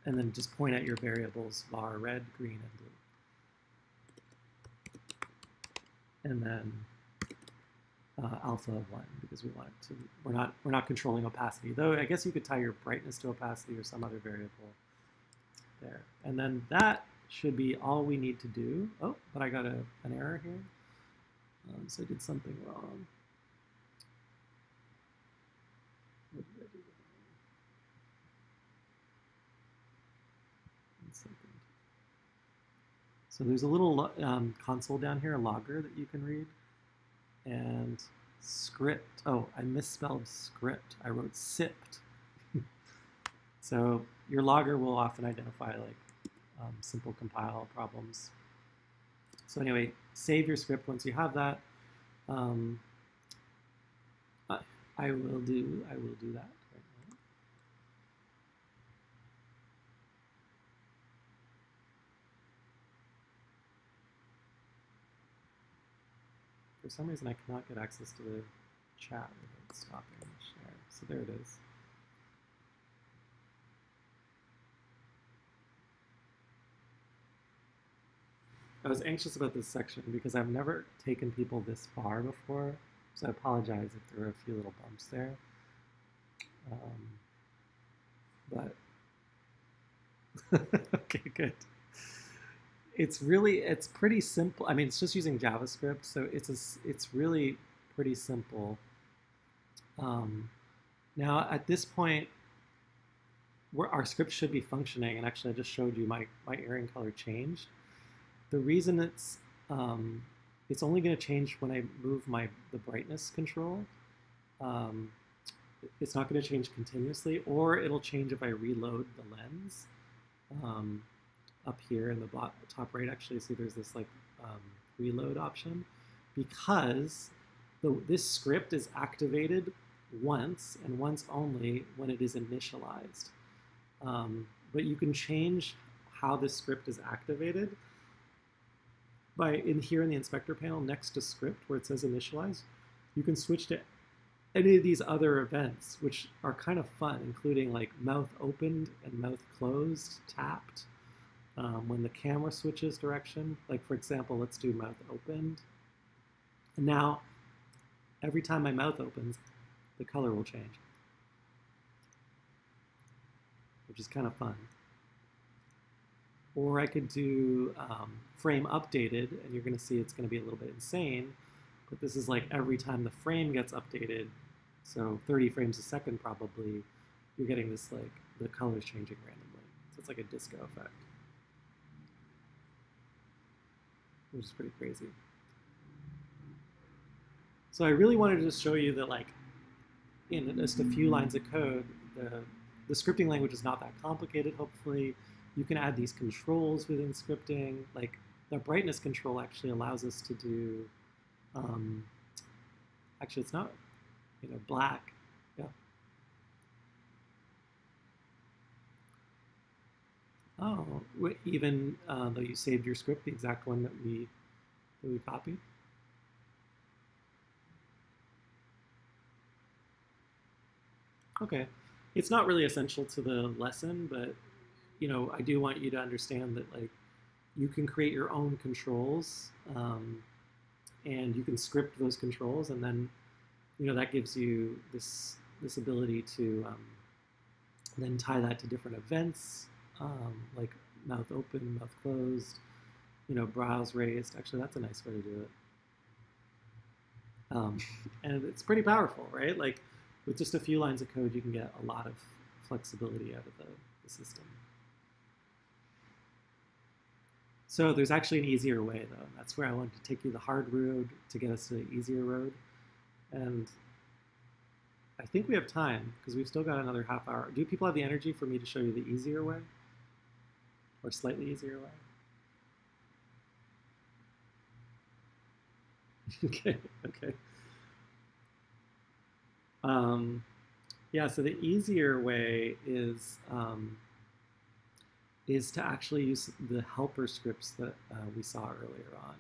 and then just point at your variables var red, green, and blue. And then alpha of 1, because we want it to, we're not controlling opacity, though I guess you could tie your brightness to opacity or some other variable there. And then that should be all we need to do. Oh, but I got an error here. So I did something wrong. What did I do wrong? 1 second. So there's a little console down here, a logger that you can read. And script, oh, I misspelled script. I wrote sipt. So your logger will often identify like simple compile problems. So anyway, save your script once you have that. I will do that right now. For some reason, I cannot get access to the chat without stopping the share. So there it is. I was anxious about this section because I've never taken people this far before, so I apologize if there are a few little bumps there. But okay, good. It's pretty simple. I mean, it's just using JavaScript, so it's really pretty simple. Now at this point, our script should be functioning, and actually I just showed you my earring color changed. The reason it's only going to change when I move the brightness control. It's not going to change continuously, or it'll change if I reload the lens. Up here in the top right, actually, see there's this like reload option, because this script is activated once and once only when it is initialized. But you can change how this script is activated by here in the inspector panel next to script where it says initialize. You can switch to any of these other events, which are kind of fun, including like mouth opened and mouth closed, tapped. When the camera switches direction, like for example, let's do mouth opened. And now, every time my mouth opens, the color will change, which is kind of fun. Or I could do frame updated, and you're going to see it's going to be a little bit insane, but this is like every time the frame gets updated, so 30 frames a second probably, you're getting this like, the colors changing randomly. So it's like a disco effect, which is pretty crazy. So I really wanted to just show you that like, in just a few lines of code, the scripting language is not that complicated, hopefully. You can add these controls within scripting. Like the brightness control actually allows us to do, um, actually it's not, black. Yeah. Oh, even though you saved your script, the exact one that we copied. Okay, it's not really essential to the lesson, but I do want you to understand that like you can create your own controls, and you can script those controls, and then that gives you this ability to then tie that to different events, like mouth open, mouth closed, brows raised. Actually, that's a nice way to do it. Um, and it's pretty powerful, right? Like with just a few lines of code, you can get a lot of flexibility out of the system. So there's actually an easier way, though. That's where I wanted to take you the hard road to get us to the easier road. And I think we have time because we've still got another half hour. Do people have the energy for me to show you the easier way or slightly easier way? Okay, okay. Yeah, so the easier way is to actually use the helper scripts that we saw earlier on.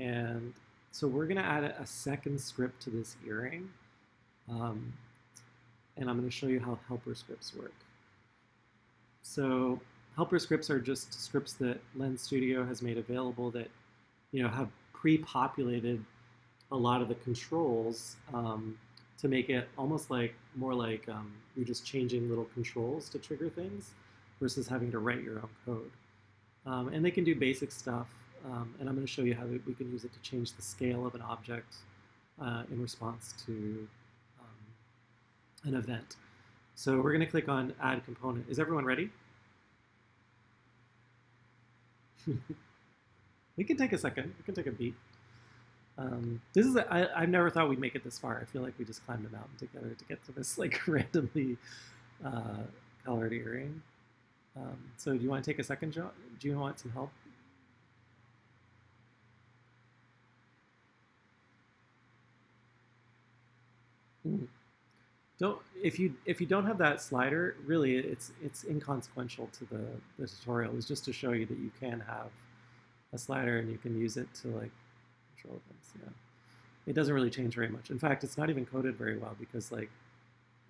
And so we're going to add a second script to this earring. Um, and I'm going to show you how helper scripts work. So helper scripts are just scripts that Lens Studio has made available that have pre-populated a lot of the controls to make it almost like more like you're just changing little controls to trigger things versus having to write your own code. And they can do basic stuff, and I'm going to show you how we can use it to change the scale of an object in response to an event. So we're going to click on Add Component. Is everyone ready? We can take a second. We can take a beat. This is I've never thought we'd make it this far. I feel like we just climbed a mountain together to get to this like randomly colored earring. So do you want to take a second, John? Do you want some help? Don't if you don't have that slider, really it's inconsequential to the tutorial. It's just to show you that you can have a slider and you can use it to like control things. Yeah, it doesn't really change very much. In fact, it's not even coded very well because like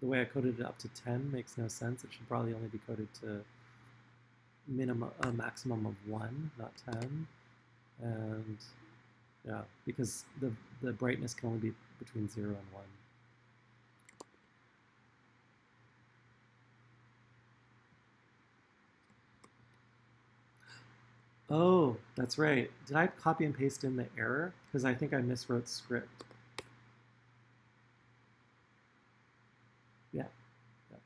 the way I coded it up to 10 makes no sense. It should probably only be coded to a maximum of 1, not 10. And yeah, because the brightness can only be between 0 and 1. Oh, that's right. Did I copy and paste in the error? Because I think I miswrote script. Yeah. Yeah.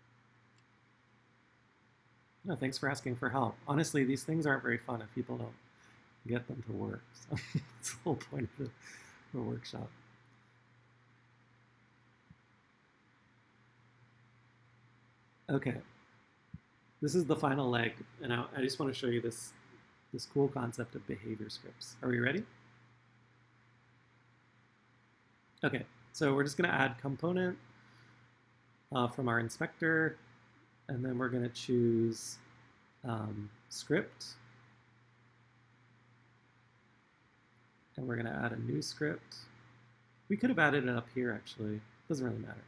No, thanks for asking for help. Honestly, these things aren't very fun if people don't get them to work. So that's the whole point of the workshop. Okay. This is the final leg, and I just want to show you this cool concept of behavior scripts. Are we ready? Okay, so we're just going to add component from our inspector, and then we're going to choose script, and we're going to add a new script. We could have added it up here, actually. Doesn't really matter.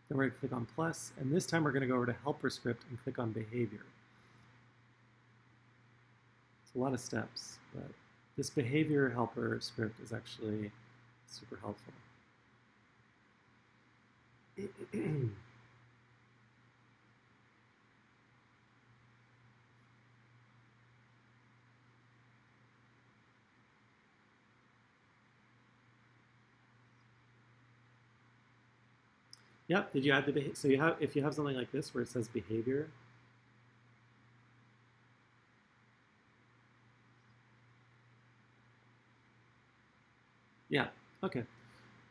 Then we're going to click on plus, and this time we're going to go over to helper script and click on behavior. It's a lot of steps, but this behavior helper script is actually super helpful. Yep. Did you add the so you have if you have something like this where it says behavior? Yeah. Okay.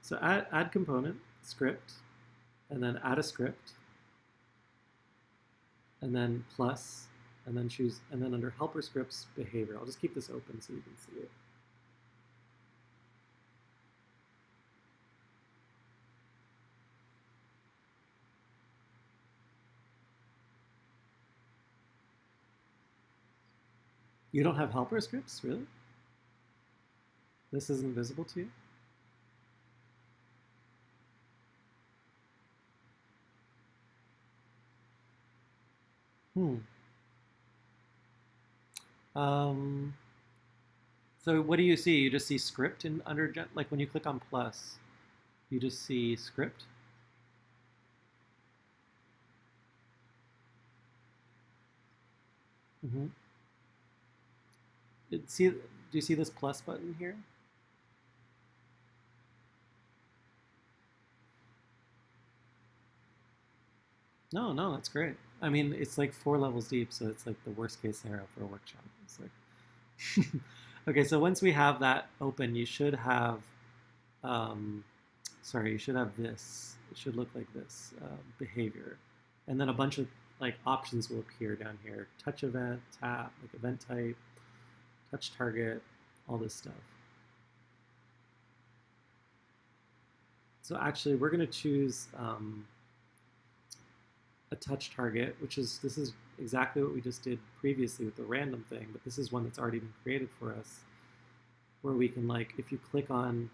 So add component. script, and then add a script, and then plus, and then choose, and then under helper scripts, behavior. I'll just keep this open so you can see it. You don't have helper scripts, really? This isn't visible to you? Hmm. So what do you see? You just see script in under, like when you click on plus, you just see script. Mm-hmm. Do you see this plus button here? No, no, that's great. I mean, it's like 4 levels deep, so it's like the worst case scenario for a workshop. It's like, okay, so once we have that open, you should have, sorry, you should have this. It should look like this, behavior, and then a bunch of like options will appear down here: touch event, tap, like event type, touch target, all this stuff. So actually, we're going to choose a touch target, which is, this is exactly what we just did previously with the random thing, but this is one that's already been created for us, where we can, like, if you click on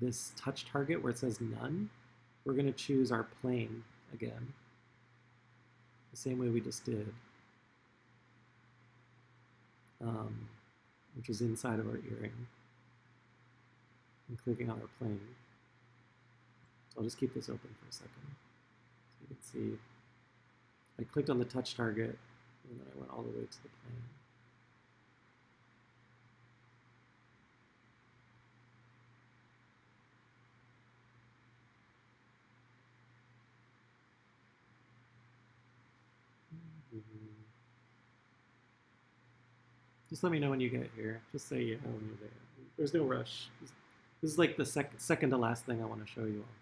this touch target where it says none, we're going to choose our plane again, the same way we just did, which is inside of our earring, and clicking on our plane. So I'll just keep this open for a second so you can see. I clicked on the touch target, and then I went all the way to the plane. Just let me know when you get here. Just say yeah when you're there. There's no rush. This is like the second to last thing I want to show you all.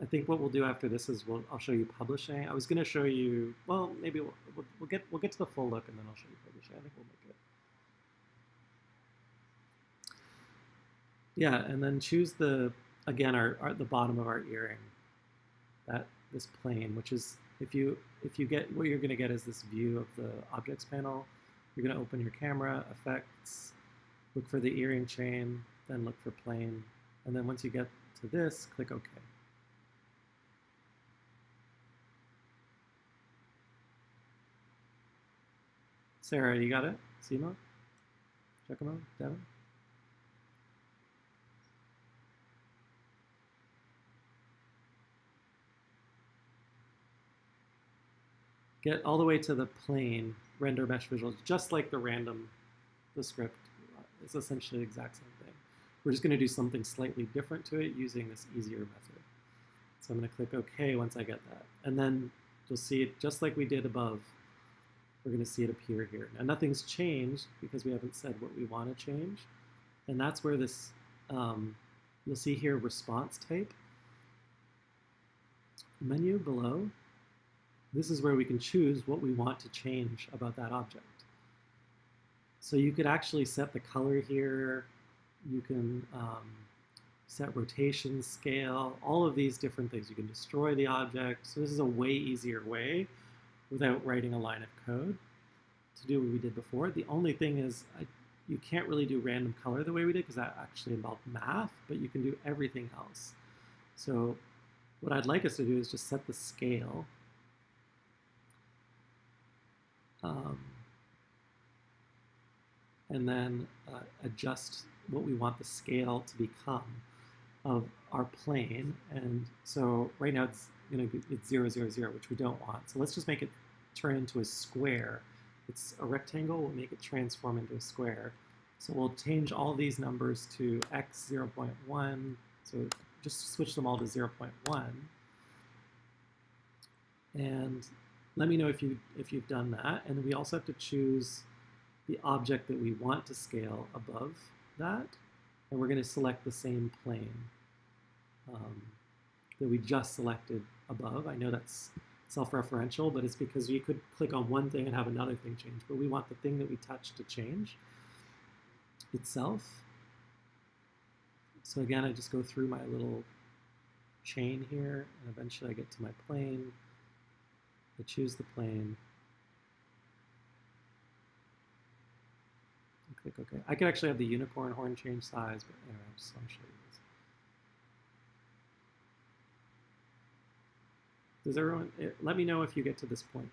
I think what we'll do after this is I'll show you publishing. I was going to show you, well, maybe we'll get to the full look and then I'll show you publishing. I think we'll make it. Yeah, and then choose the, again, the bottom of our earring, this plane, which is, if you get, what you're going to get is this view of the objects panel. You're going to open your camera, effects, look for the earring chain, then look for plane, and then once you get to this, click OK. Sarah, you got it? Simo? Giacomo? Devin? Get all the way to the plane, render mesh visuals, just like the script. It's essentially the exact same thing. We're just going to do something slightly different to it using this easier method. So I'm going to click OK once I get that. And then you'll see it just like we did above. We're going to see it appear here. Now nothing's changed because we haven't said what we want to change. And that's where this, you'll see here response type. Menu below. This is where we can choose what we want to change about that object. So you could actually set the color here. You can set rotation, scale, all of these different things. You can destroy the object. So this is a way easier way without writing a line of code to do what we did before. The only thing is you can't really do random color the way we did because that actually involved math, but you can do everything else. So what I'd like us to do is just set the scale. And then adjust what we want the scale to become of our plane. And so right now it's 0, 0, 0, which we don't want. So let's just make it turn into a square. It's a rectangle, we'll make it transform into a square. So we'll change all these numbers to x 0.1. So just switch them all to 0.1. And let me know if you've done that. And we also have to choose the object that we want to scale above that. And we're going to select the same plane. that we just selected above. I know that's self-referential, but it's because you could click on one thing and have another thing change, but we want the thing that we touched to change itself. So again, I just go through my little chain here, and eventually I get to my plane. I choose the plane. I click OK. I could actually have the unicorn horn change size, but anyway, I just want to show you this. Does everyone, let me know if you get to this point.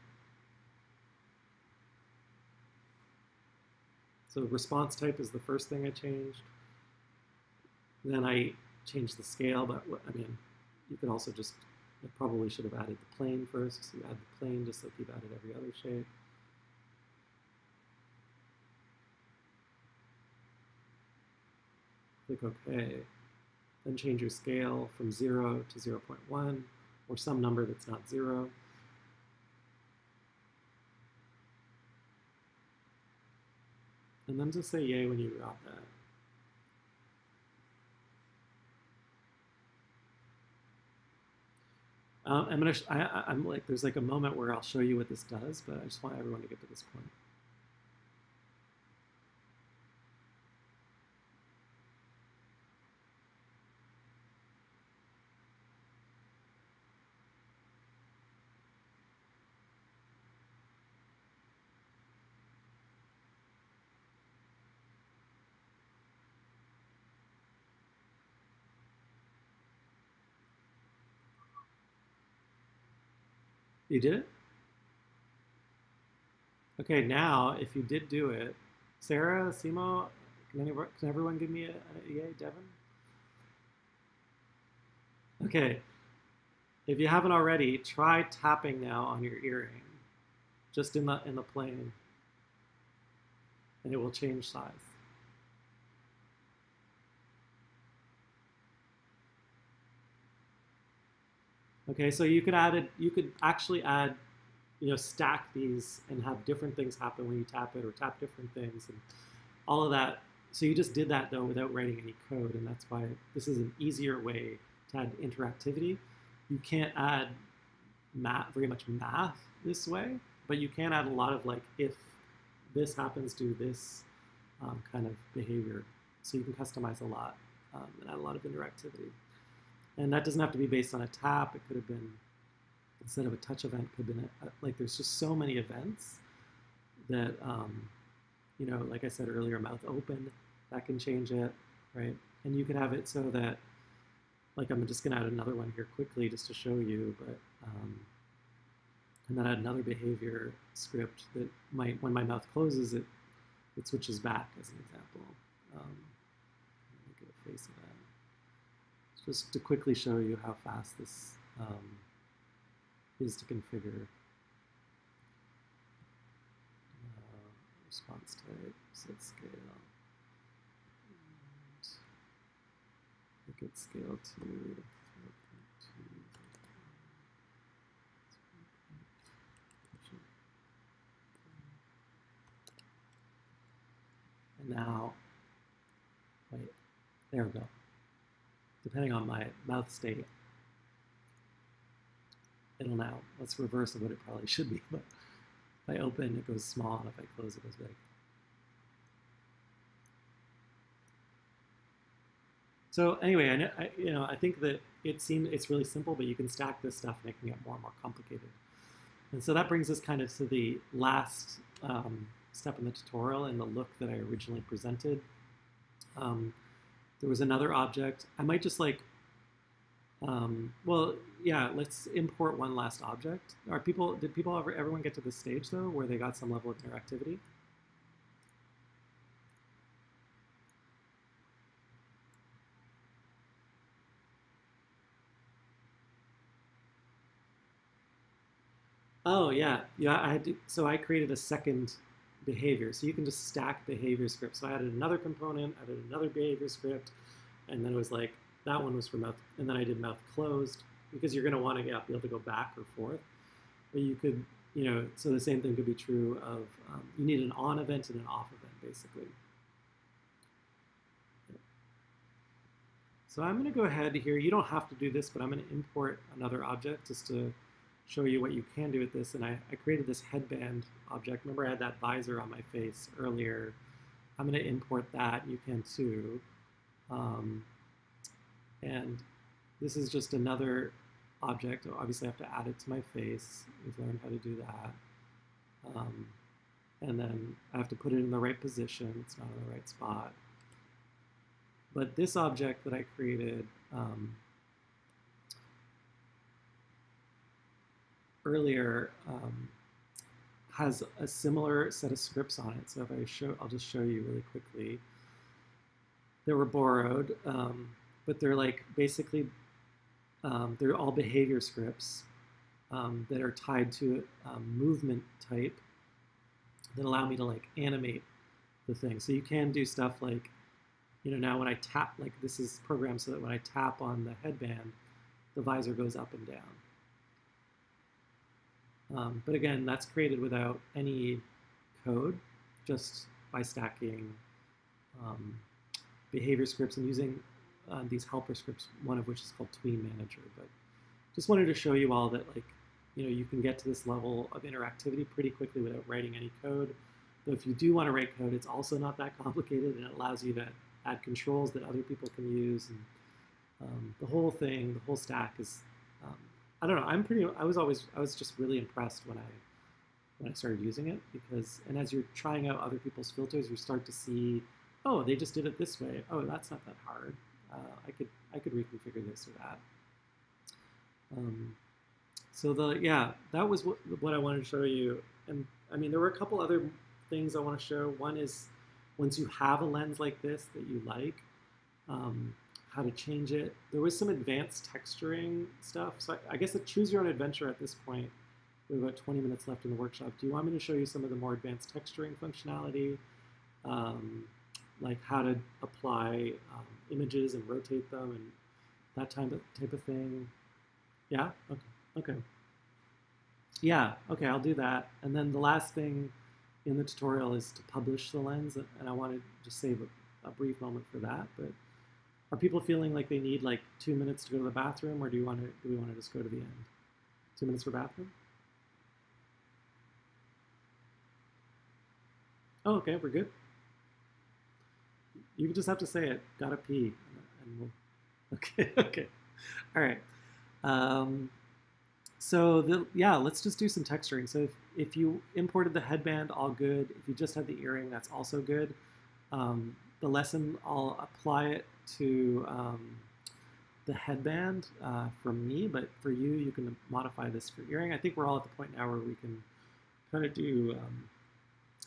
So response type is the first thing I changed. Then I changed the scale, but I mean, you could also just, I probably should have added the plane first. So you add the plane just like you've added every other shape. Click OK. Then change your scale from 0 to 0.1, or some number that's not 0. And then just say yay when you got that. I'm like, there's like a moment where I'll show you what this does, but I just want everyone to get to this point. You did it? Okay, now if you did do it, Sarah, Simo, can everyone give me a yay, Devin? Okay, if you haven't already, try tapping now on your earring, just in the plane, and it will change size. Okay, so you could actually add, stack these and have different things happen when you tap it, or tap different things, and all of that. So you just did that though without writing any code, and that's why this is an easier way to add interactivity. You can't add very much math this way, but you can add a lot of like, if this happens, do this kind of behavior. So you can customize a lot and add a lot of interactivity. And that doesn't have to be based on a tap. It could have been, instead of a touch event, could have been like, there's just so many events that, like I said earlier, mouth open, that can change it, right? And you could have it so that, like, I'm just gonna add another one here quickly just to show you, but, and then add another behavior script that when my mouth closes, it switches back, as an example. Make it a face of that. Just to quickly show you how fast this is to configure. Response type, set scale. And make it scale to 0.2. And now, wait, there we go. Depending on my mouth state, it'll now, let's reverse of what it probably should be, but if I open, it goes small, and if I close, it goes big. So anyway, I think that it's really simple, but you can stack this stuff, making it more and more complicated. And so that brings us kind of to the last step in the tutorial and the look that I originally presented. There was another object. I might just like, well, yeah, let's import one last object. Did everyone get to this stage though, where they got some level of interactivity? Oh yeah, so I created a second behavior. So you can just stack behavior scripts. So I added another component, added another behavior script, and then it was like, that one was for mouth, and then I did mouth closed, because you're gonna wanna be able to go back or forth. But you could, so the same thing could be true of, you need an on event and an off event, basically. So I'm going to go ahead here. You don't have to do this, but I'm going to import another object just to show you what you can do with this. And I created this headband object. Remember I had that visor on my face earlier. I'm going to import that. You can too. And this is just another object. Obviously I have to add it to my face. We've learned how to do that. And then I have to put it in the right position. It's not in the right spot. But this object that I created earlier has a similar set of scripts on it. So if I show, I'll just show you really quickly. They were borrowed, but they're like basically they're all behavior scripts that are tied to a movement type that allow me to like animate the thing. So you can do stuff like, you know, now when I tap, like this is programmed so that when I tap on the headband, the visor goes up and down. But again, that's created without any code, just by stacking behavior scripts and using these helper scripts, one of which is called Tween Manager. But just wanted to show you all that, like, you know, you can get to this level of interactivity pretty quickly without writing any code. But if you do want to write code, it's also not that complicated, and it allows you to add controls that other people can use. And the whole thing, the whole stack is, I don't know. I was just really impressed when I started using it, because, and as you're trying out other people's filters, you start to see, oh, they just did it this way. Oh, that's not that hard. I could reconfigure this or that. So that was what I wanted to show you. And I mean, there were a couple other things I want to show. One is once you have a lens like this that you like, how to change it. There was some advanced texturing stuff. So I guess choose your own adventure at this point. We have about 20 minutes left in the workshop. Do you want me to show you some of the more advanced texturing functionality? Like how to apply images and rotate them and that type of thing? Yeah? Okay. Yeah, okay, I'll do that. And then the last thing in the tutorial is to publish the lens, and I want to just save a brief moment for that. But are people feeling like they need like 2 minutes to go to the bathroom, or do we want to just go to the end? 2 minutes for bathroom? Oh, okay, we're good. You just have to say it. Gotta pee, and we'll. Okay, okay, all right. Let's just do some texturing. So if you imported the headband, all good. If you just had the earring, that's also good. The lesson, I'll apply it to the headband from me, but for you, you can modify this for earring. I think we're all at the point now where we can kind of do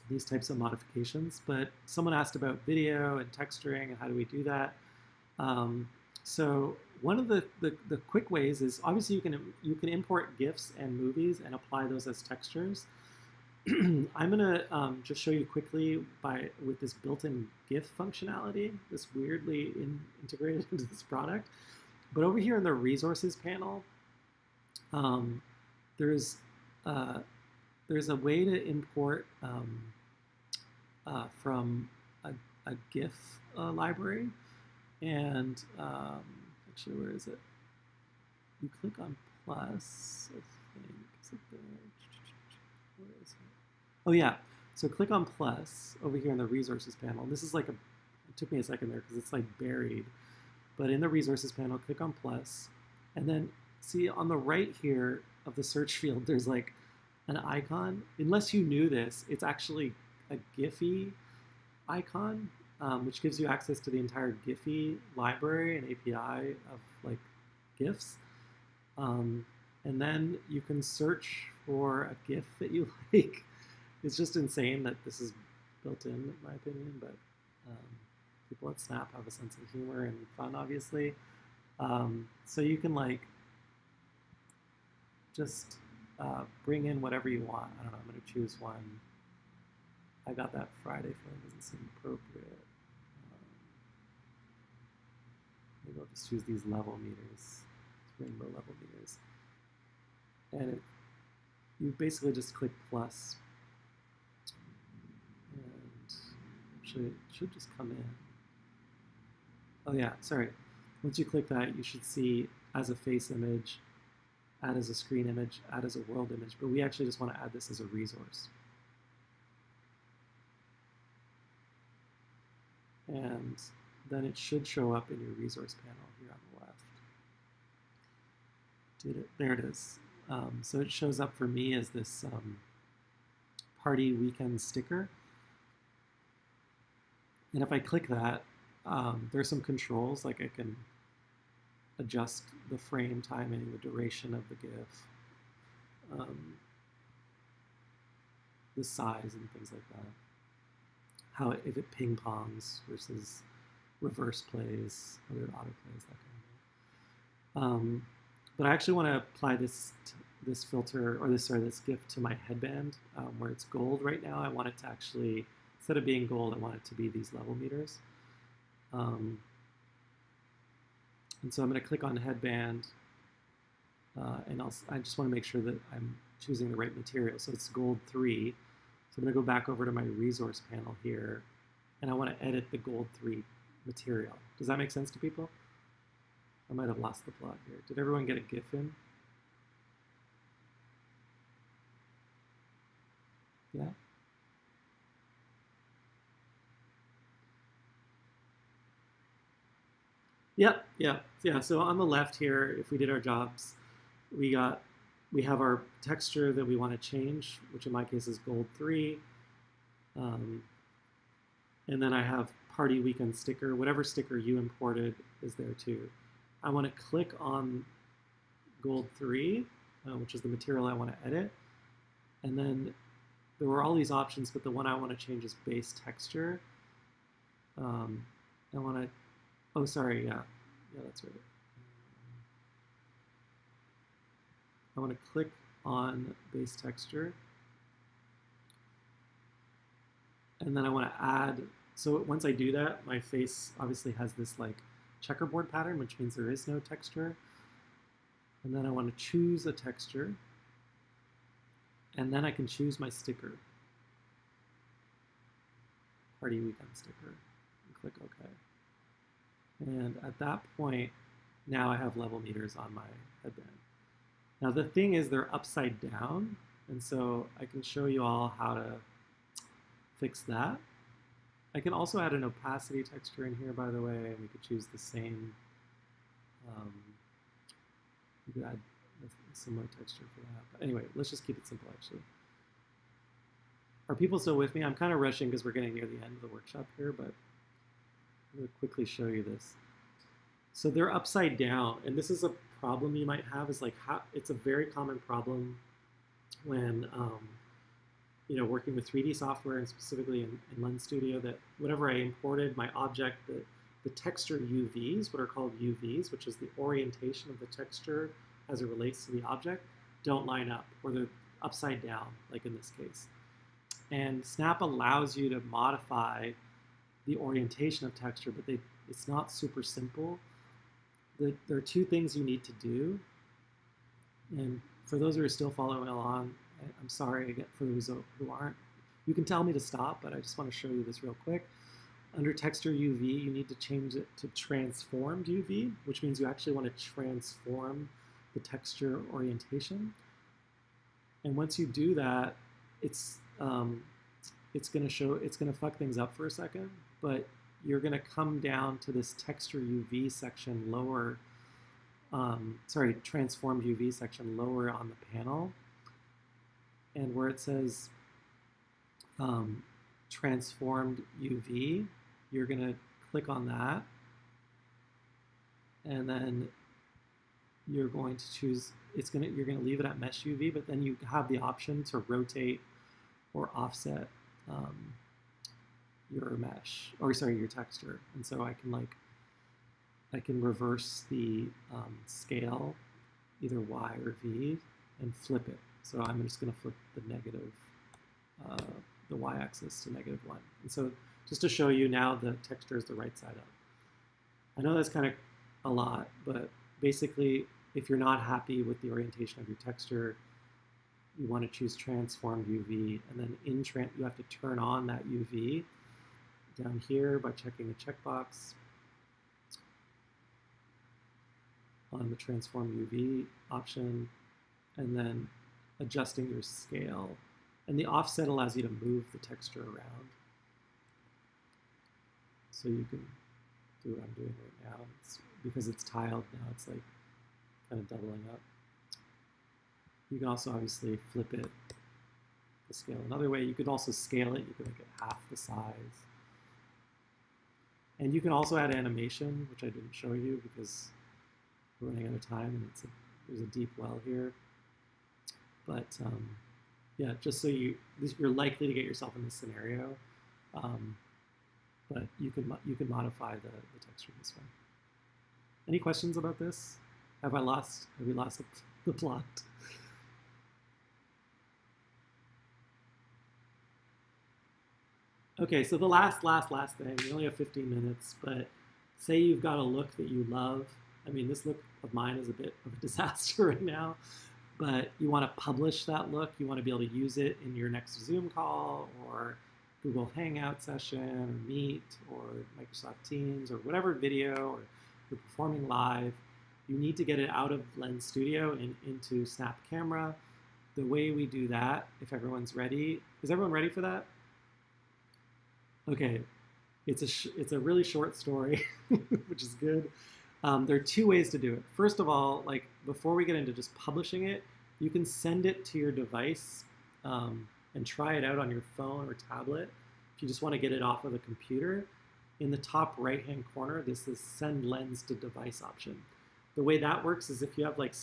these types of modifications. But someone asked about video and texturing and how do we do that. So one of the quick ways is obviously you can import GIFs and movies and apply those as textures. I'm gonna just show you quickly with this built-in GIF functionality, this weirdly integrated into this product. But over here in the resources panel, there's a way to import from a GIF library, and actually, where is it? You click on plus, I think. Is it there? Where is it? Oh yeah. So click on plus over here in the resources panel. This is like it took me a second there because it's like buried. But in the resources panel, click on plus, and then see on the right here of the search field, there's like an icon. Unless you knew this, it's actually a Giphy icon, which gives you access to the entire Giphy library and API of like GIFs. And then you can search for a GIF that you like. It's just insane that this is built in my opinion, but people at Snap have a sense of humor and fun, obviously. So you can like just bring in whatever you want. I don't know, I'm going to choose one. I got that Friday feeling doesn't seem appropriate. Maybe I'll just choose these level meters, rainbow level meters. And you basically just click plus. And it should just come in. Oh yeah, sorry. Once you click that, you should see as a face image, add as a screen image, add as a world image, but we actually just want to add this as a resource. And then it should show up in your resource panel here on the left. There it is. So it shows up for me as this party weekend sticker. And if I click that, there's some controls, like I can adjust the frame timing, the duration of the GIF, the size and things like that. How if it ping pongs versus reverse plays, whether it auto plays, that kind of thing. But I actually want to apply this filter, or this GIF to my headband, where it's gold right now. I want it to actually, instead of being gold, I want it to be these level meters. And so I'm going to click on headband, and I just want to make sure that I'm choosing the right material. So it's gold 3. So I'm going to go back over to my resource panel here, and I want to edit the gold 3 material. Does that make sense to people? I might have lost the plot here. Did everyone get a GIF in? Yeah? Yeah. So on the left here, if we did our jobs, we have our texture that we want to change, which in my case is gold 3. And then I have party weekend sticker. Whatever sticker you imported is there too. I want to click on gold 3, which is the material I want to edit. And then there were all these options, but the one I want to change is base texture. I want to, oh, sorry, yeah, that's right. I want to click on base texture. And then I want to add, so once I do that, my face obviously has this like checkerboard pattern, which means there is no texture. And then I want to choose a texture. And then I can choose my sticker. Party weekend sticker. And click OK. And at that point, now I have level meters on my headband. Now the thing is they're upside down, and so I can show you all how to fix that. I can also add an opacity texture in here, by the way, and we could choose the same, you could add a similar texture for that. But anyway, let's just keep it simple, actually. Are people still with me? I'm kind of rushing because we're getting near the end of the workshop here, but I'm going to quickly show you this. So they're upside down, and this is a problem you might have, is like how it's a very common problem when working with 3D software, and specifically in Lens Studio, that whenever I imported my object, the texture UVs, what are called UVs, which is the orientation of the texture as it relates to the object, don't line up, or they're upside down, like in this case. And Snap allows you to modify the orientation of texture, but it's not super simple. There are two things you need to do. And for those who are still following along, I'm sorry again for those who aren't. You can tell me to stop, but I just want to show you this real quick. Under texture UV, you need to change it to transformed UV, which means you actually want to transform the texture orientation. And once you do that, it's going to fuck things up for a second, but you're going to come down to this texture UV section lower, transformed UV section lower on the panel. And where it says transformed UV, you're going to click on that. And then you're going to choose, you're going to leave it at mesh UV, but then you have the option to rotate or offset your mesh, or sorry, your texture. And so I can reverse the scale, either Y or V, and flip it. So I'm just going to flip the negative, the Y-axis to -1. And so just to show you now, the texture is the right side up. I know that's kind of a lot, but basically, if you're not happy with the orientation of your texture, you want to choose transformed UV, and then you have to turn on that UV down here by checking the checkbox. on the transform UV option, and then adjusting your scale. And the offset allows you to move the texture around. So you can do what I'm doing right now. Because it's tiled now, it's like kind of doubling up. You can also obviously flip it, the scale another way. You could also scale it. You can make it half the size. And you can also add animation, which I didn't show you because we're running out of time and there's a deep well here. But yeah, just so you're likely to get yourself in this scenario, but you can modify the texture this way. Any questions about this? Have we lost the plot? Okay, so the last thing, we only have 15 minutes, but say you've got a look that you love. I mean, this look of mine is a bit of a disaster right now, but you want to publish that look. You want to be able to use it in your next Zoom call or Google Hangout session or Meet or Microsoft Teams or whatever video, or you're performing live. You need to get it out of Lens Studio and into Snap Camera. The way we do that, if everyone's ready, is everyone ready for that? Okay, it's a really short story, which is good. There are two ways to do it. First of all, like before we get into just publishing it, you can send it to your device and try it out on your phone or tablet. If you just want to get it off of the computer, in the top right-hand corner, this is Send Lens to Device option. The way that works is if you have like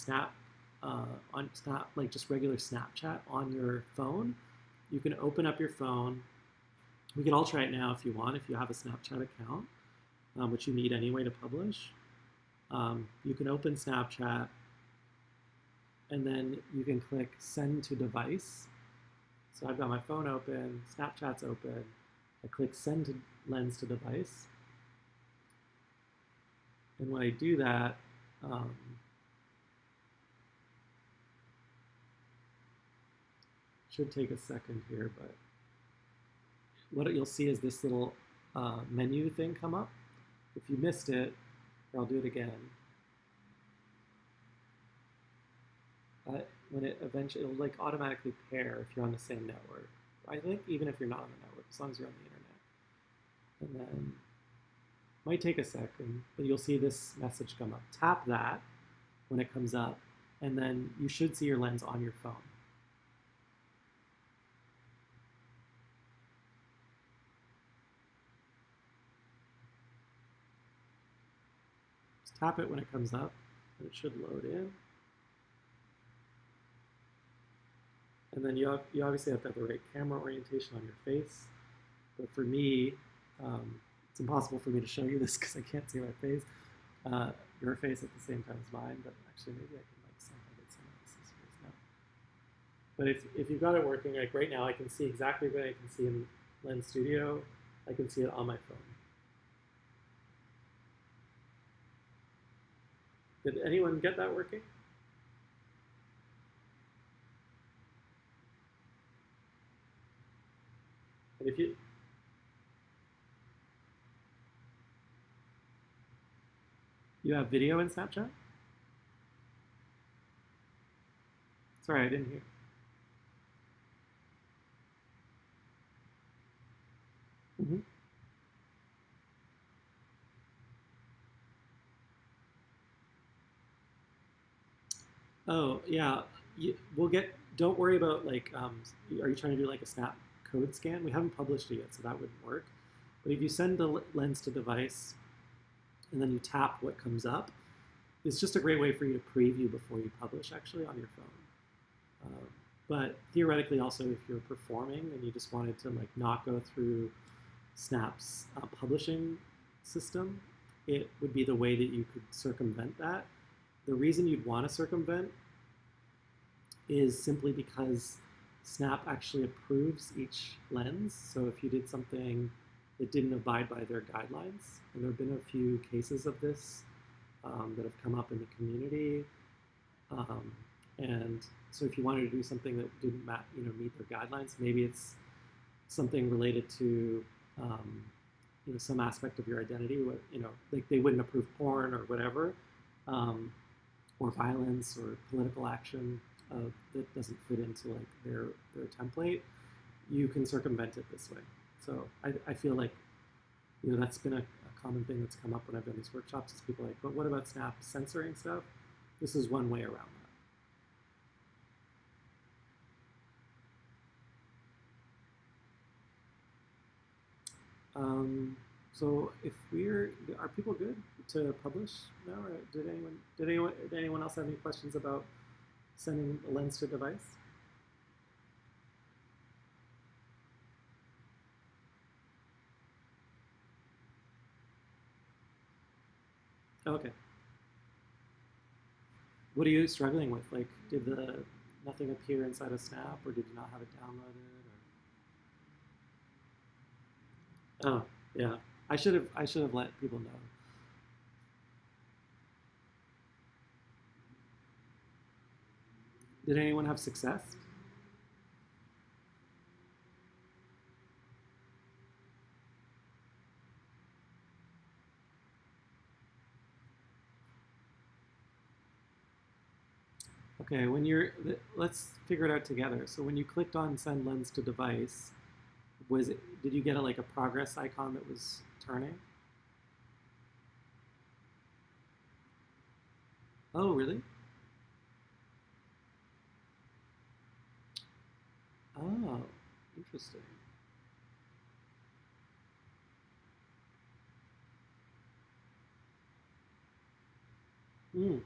like just regular Snapchat on your phone, you can open up your phone. We can all try it now if you want, if you have a Snapchat account, which you need anyway to publish. You can open Snapchat, and then you can click Send to Device. So I've got my phone open, Snapchat's open. I click Send to Lens to Device. And when I do that, should take a second here, but what you'll see is this little menu thing come up. If you missed it, I'll do it again. When it eventually, it'll like automatically pair if you're on the same network. I think even if you're not on the network, as long as you're on the internet. And then it might take a second, but you'll see this message come up. Tap that when it comes up, and then you should see your lens on your phone. Just tap it when it comes up, and it should load in. And then you obviously have to have the right camera orientation on your face. But for me, it's impossible for me to show you this because I can't see my face, your face at the same time as mine. But actually, maybe I can like somehow get someone else's face now. But if you've got it working, like right now, I can see exactly what I can see in Lens Studio. I can see it on my phone. Did anyone get that working? And if you have video in Snapchat? Sorry, I didn't hear. Mm-hmm. Oh, yeah. We'll get, don't worry about like, are you trying to do like a snap code scan? We haven't published it yet, so that wouldn't work. But if you send the lens to device and then you tap what comes up, it's just a great way for you to preview before you publish actually on your phone. But theoretically also if you're performing and you just wanted to like not go through Snap's publishing system, it would be the way that you could circumvent that. The reason you'd want to circumvent is simply because Snap actually approves each lens. So if you did something that didn't abide by their guidelines, and there have been a few cases of this that have come up in the community, and so if you wanted to do something that didn't meet their guidelines, maybe it's something related to some aspect of your identity, like they wouldn't approve porn or whatever. or violence or political action that doesn't fit into like their template, you can circumvent it this way. So I feel like that's been a common thing that's come up when I've done these workshops is people are like, but what about Snap censoring stuff? This is one way around that. So if are people good to publish now? Or did anyone else have any questions about sending a lens to device? Oh, okay. What are you struggling with? Like, did the nothing appear inside of Snap, or did you not have it downloaded? Or... Oh, yeah. I should have let people know. Did anyone have success? Okay, let's figure it out together. So when you clicked on send lens to device, did you get like a progress icon that was turning? Oh, really? Oh, interesting. Hmm.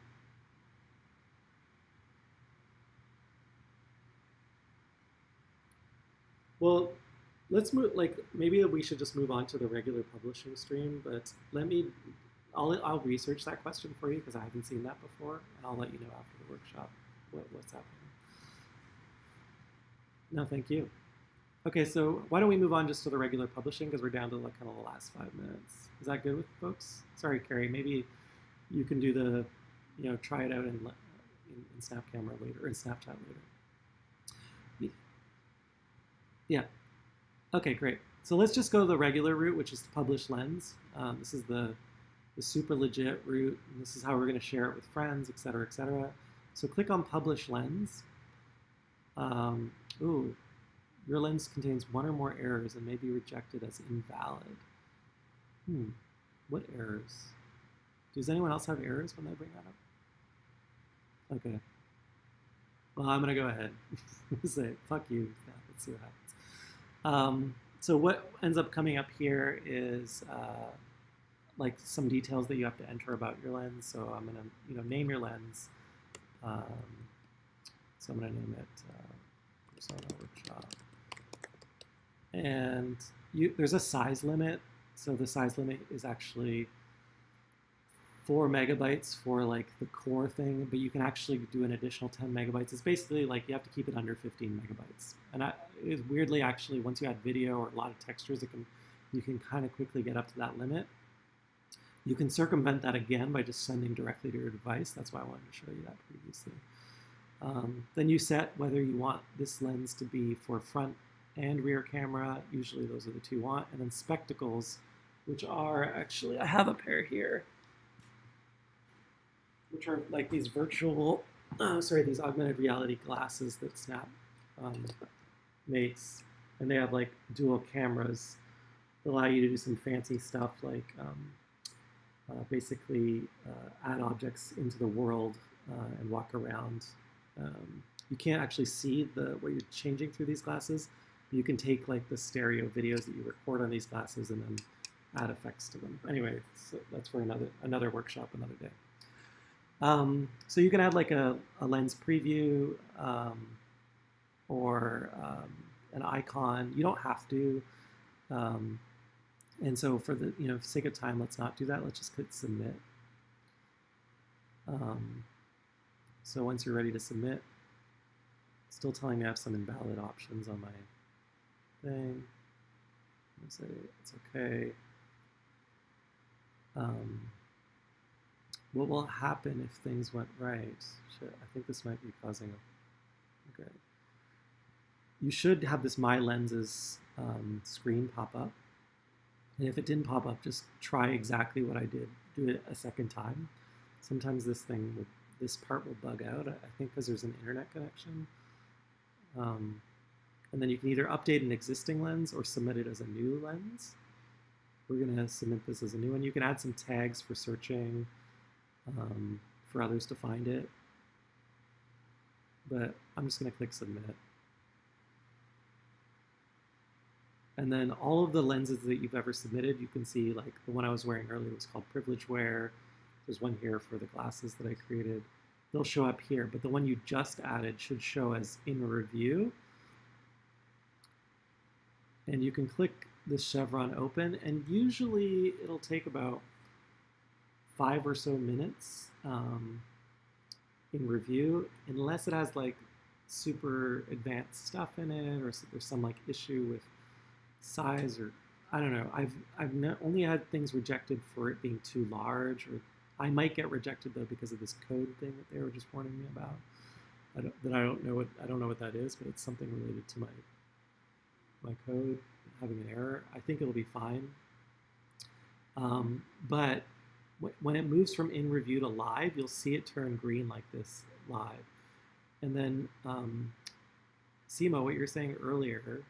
Well, let's move. Like maybe we should just move on to the regular publishing stream. But I'll research that question for you because I haven't seen that before, and I'll let you know after the workshop what's happening. No, thank you. Okay, so why don't we move on just to the regular publishing because we're down to like kind of the last 5 minutes. Is that good with folks? Sorry, Carrie. Maybe you can do try it out in Snap Camera later, or in Snapchat later. Yeah. Okay, great. So let's just go the regular route, which is the publish lens. This is the super legit route. And this is how we're going to share it with friends, et cetera, et cetera. So click on publish lens. Ooh, your lens contains one or more errors and may be rejected as invalid. What errors? Does anyone else have errors when they bring that up? Okay. Well, I'm going to go ahead and say, fuck you. Yeah, let's see what happens. So what ends up coming up here is like some details that you have to enter about your lens. So I'm going to name your lens. So I'm going to name it Persona Workshop. And there's a size limit. So the size limit is actually 4 megabytes for like the core thing, but you can actually do an additional 10 megabytes. It's basically like you have to keep it under 15 megabytes. And it's weirdly, actually, once you add video or a lot of textures, you can kind of quickly get up to that limit. You can circumvent that again by just sending directly to your device. That's why I wanted to show you that previously. Then you set whether you want this lens to be for front and rear camera. Usually those are the two you want. And then spectacles, which are actually, I have a pair here, which are like these these augmented reality glasses that Snap makes. And they have like dual cameras that allow you to do some fancy stuff like basically add objects into the world and walk around. You can't actually see what you're changing through these glasses. You can take like the stereo videos that you record on these glasses and then add effects to them. Anyway, so that's for another workshop another day. So you can add like a lens preview or an icon. You don't have to. And so for the sake of time, let's not do that. Let's just click submit. So once you're ready to submit, it's still telling me I have some invalid options on my thing. I'm gonna say it's okay. What will happen if things went right? Shit, I think this might be causing a... Okay. You should have this My Lenses screen pop up. And if it didn't pop up, just try exactly what I did. Do it a second time. Sometimes this thing this part will bug out, I think because there's an internet connection. And then you can either update an existing lens or submit it as a new lens. We're going to submit this as a new one. You can add some tags for searching, for others to find it. But I'm just going to click submit. And then all of the lenses that you've ever submitted, you can see, like the one I was wearing earlier was called Privilege Wear. There's one here for the glasses that I created. They'll show up here, but the one you just added should show as in review. And you can click this chevron open, and usually it'll take about 5 or so minutes in review, unless it has like super advanced stuff in it, or there's some like issue with size, or I don't know. I've only had things rejected for it being too large, or I might get rejected though because of this code thing that they were just warning me about. I don't know what that is, but it's something related to my code having an error. I think it'll be fine. But when it moves from in review to live, you'll see it turn green like this live. And then Simo, what you were saying earlier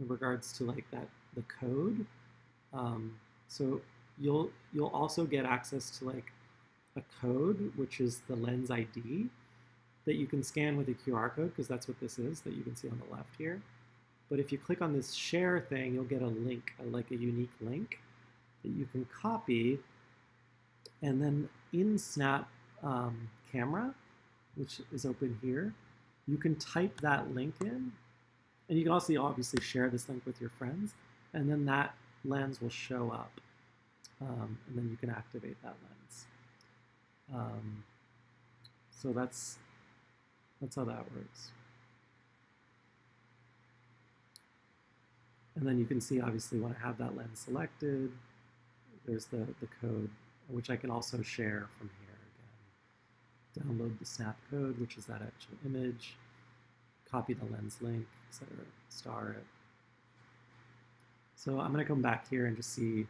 in regards to like the code. So you'll also get access to like a code, which is the lens ID that you can scan with a QR code, because that's what this is that you can see on the left here. But if you click on this share thing, you'll get a link, like a unique link that you can copy, and then in Snap Camera, which is open here, you can type that link in, and you can also obviously share this link with your friends, and then that lens will show up, and then you can activate that lens. So that's how that works. And then you can see, obviously, when I have that lens selected, there's the code, which I can also share from here again. Download the snap code, which is that actual image, copy the lens link, etc., star it. So I'm going to come back here and just see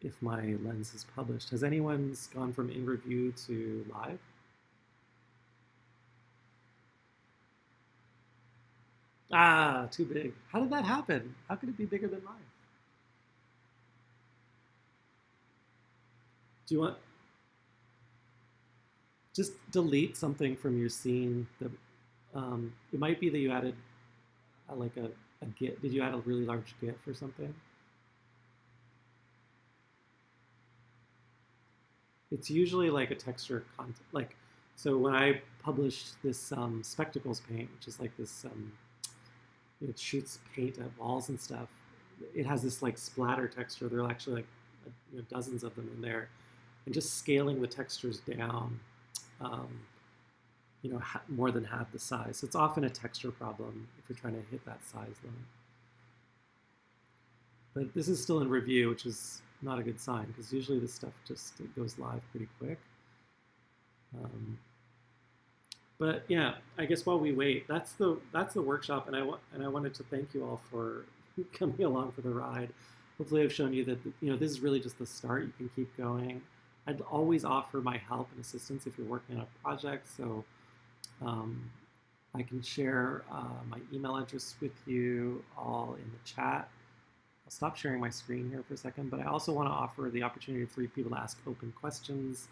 if my lens is published. Has anyone gone from in review to live? Ah, too big. How did that happen? How could it be bigger than live? Do you want, just delete something from your scene. It might be that you added like a GIF. Did you add a really large GIF or something? It's usually like a texture content. Like, so when I published this spectacles paint, which is like this, it shoots paint at walls and stuff. It has this like splatter texture. There are actually like dozens of them in there, and just scaling the textures down, more than half the size. So it's often a texture problem if you're trying to hit that size limit. But this is still in review, which is not a good sign, because usually this stuff just goes live pretty quick. But yeah, I guess while we wait, that's the workshop, and I wanted to thank you all for coming along for the ride. Hopefully, I've shown you that this is really just the start. You can keep going. I'd always offer my help and assistance if you're working on a project. So I can share my email address with you all in the chat. I'll stop sharing my screen here for a second, but I also want to offer the opportunity for people to ask open questions.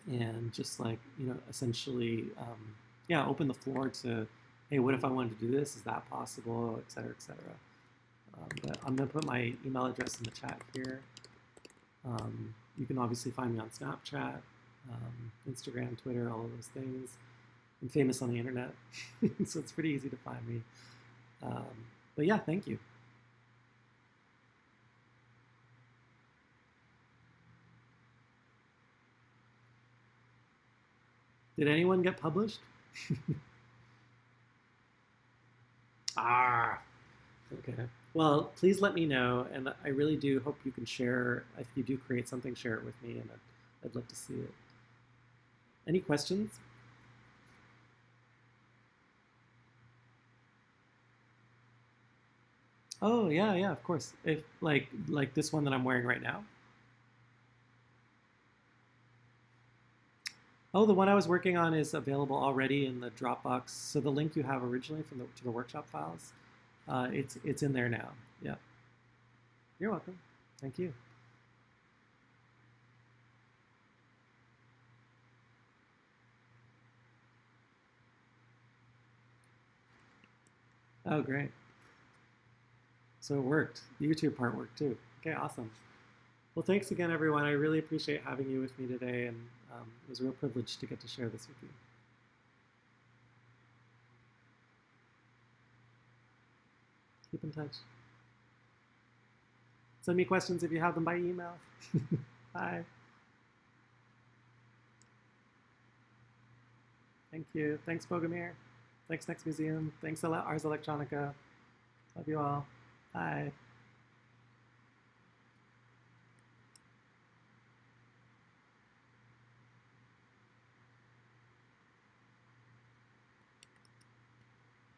And just like, essentially, open the floor to, hey, what if I wanted to do this? Is that possible? Et cetera, et cetera. But I'm going to put my email address in the chat here. You can obviously find me on Snapchat, Instagram, Twitter, all of those things. I'm famous on the internet, so it's pretty easy to find me. But yeah, thank you. Did anyone get published? Okay. Well, please let me know, and I really do hope you can share. If you do create something, share it with me, and I'd love to see it. Any questions? Oh, yeah, of course. If like this one that I'm wearing right now. Oh, the one I was working on is available already in the Dropbox. So the link you have originally from to the workshop files, it's in there now. Yeah. You're welcome. Thank you. Oh, great. So it worked. The YouTube part worked too. Okay, awesome. Well, thanks again, everyone. I really appreciate having you with me today, and it was a real privilege to get to share this with you. Keep in touch. Send me questions if you have them by email. Bye. Thank you. Thanks, Bogomir. Thanks, Next Museum. Thanks, Ars Electronica. Love you all. Bye.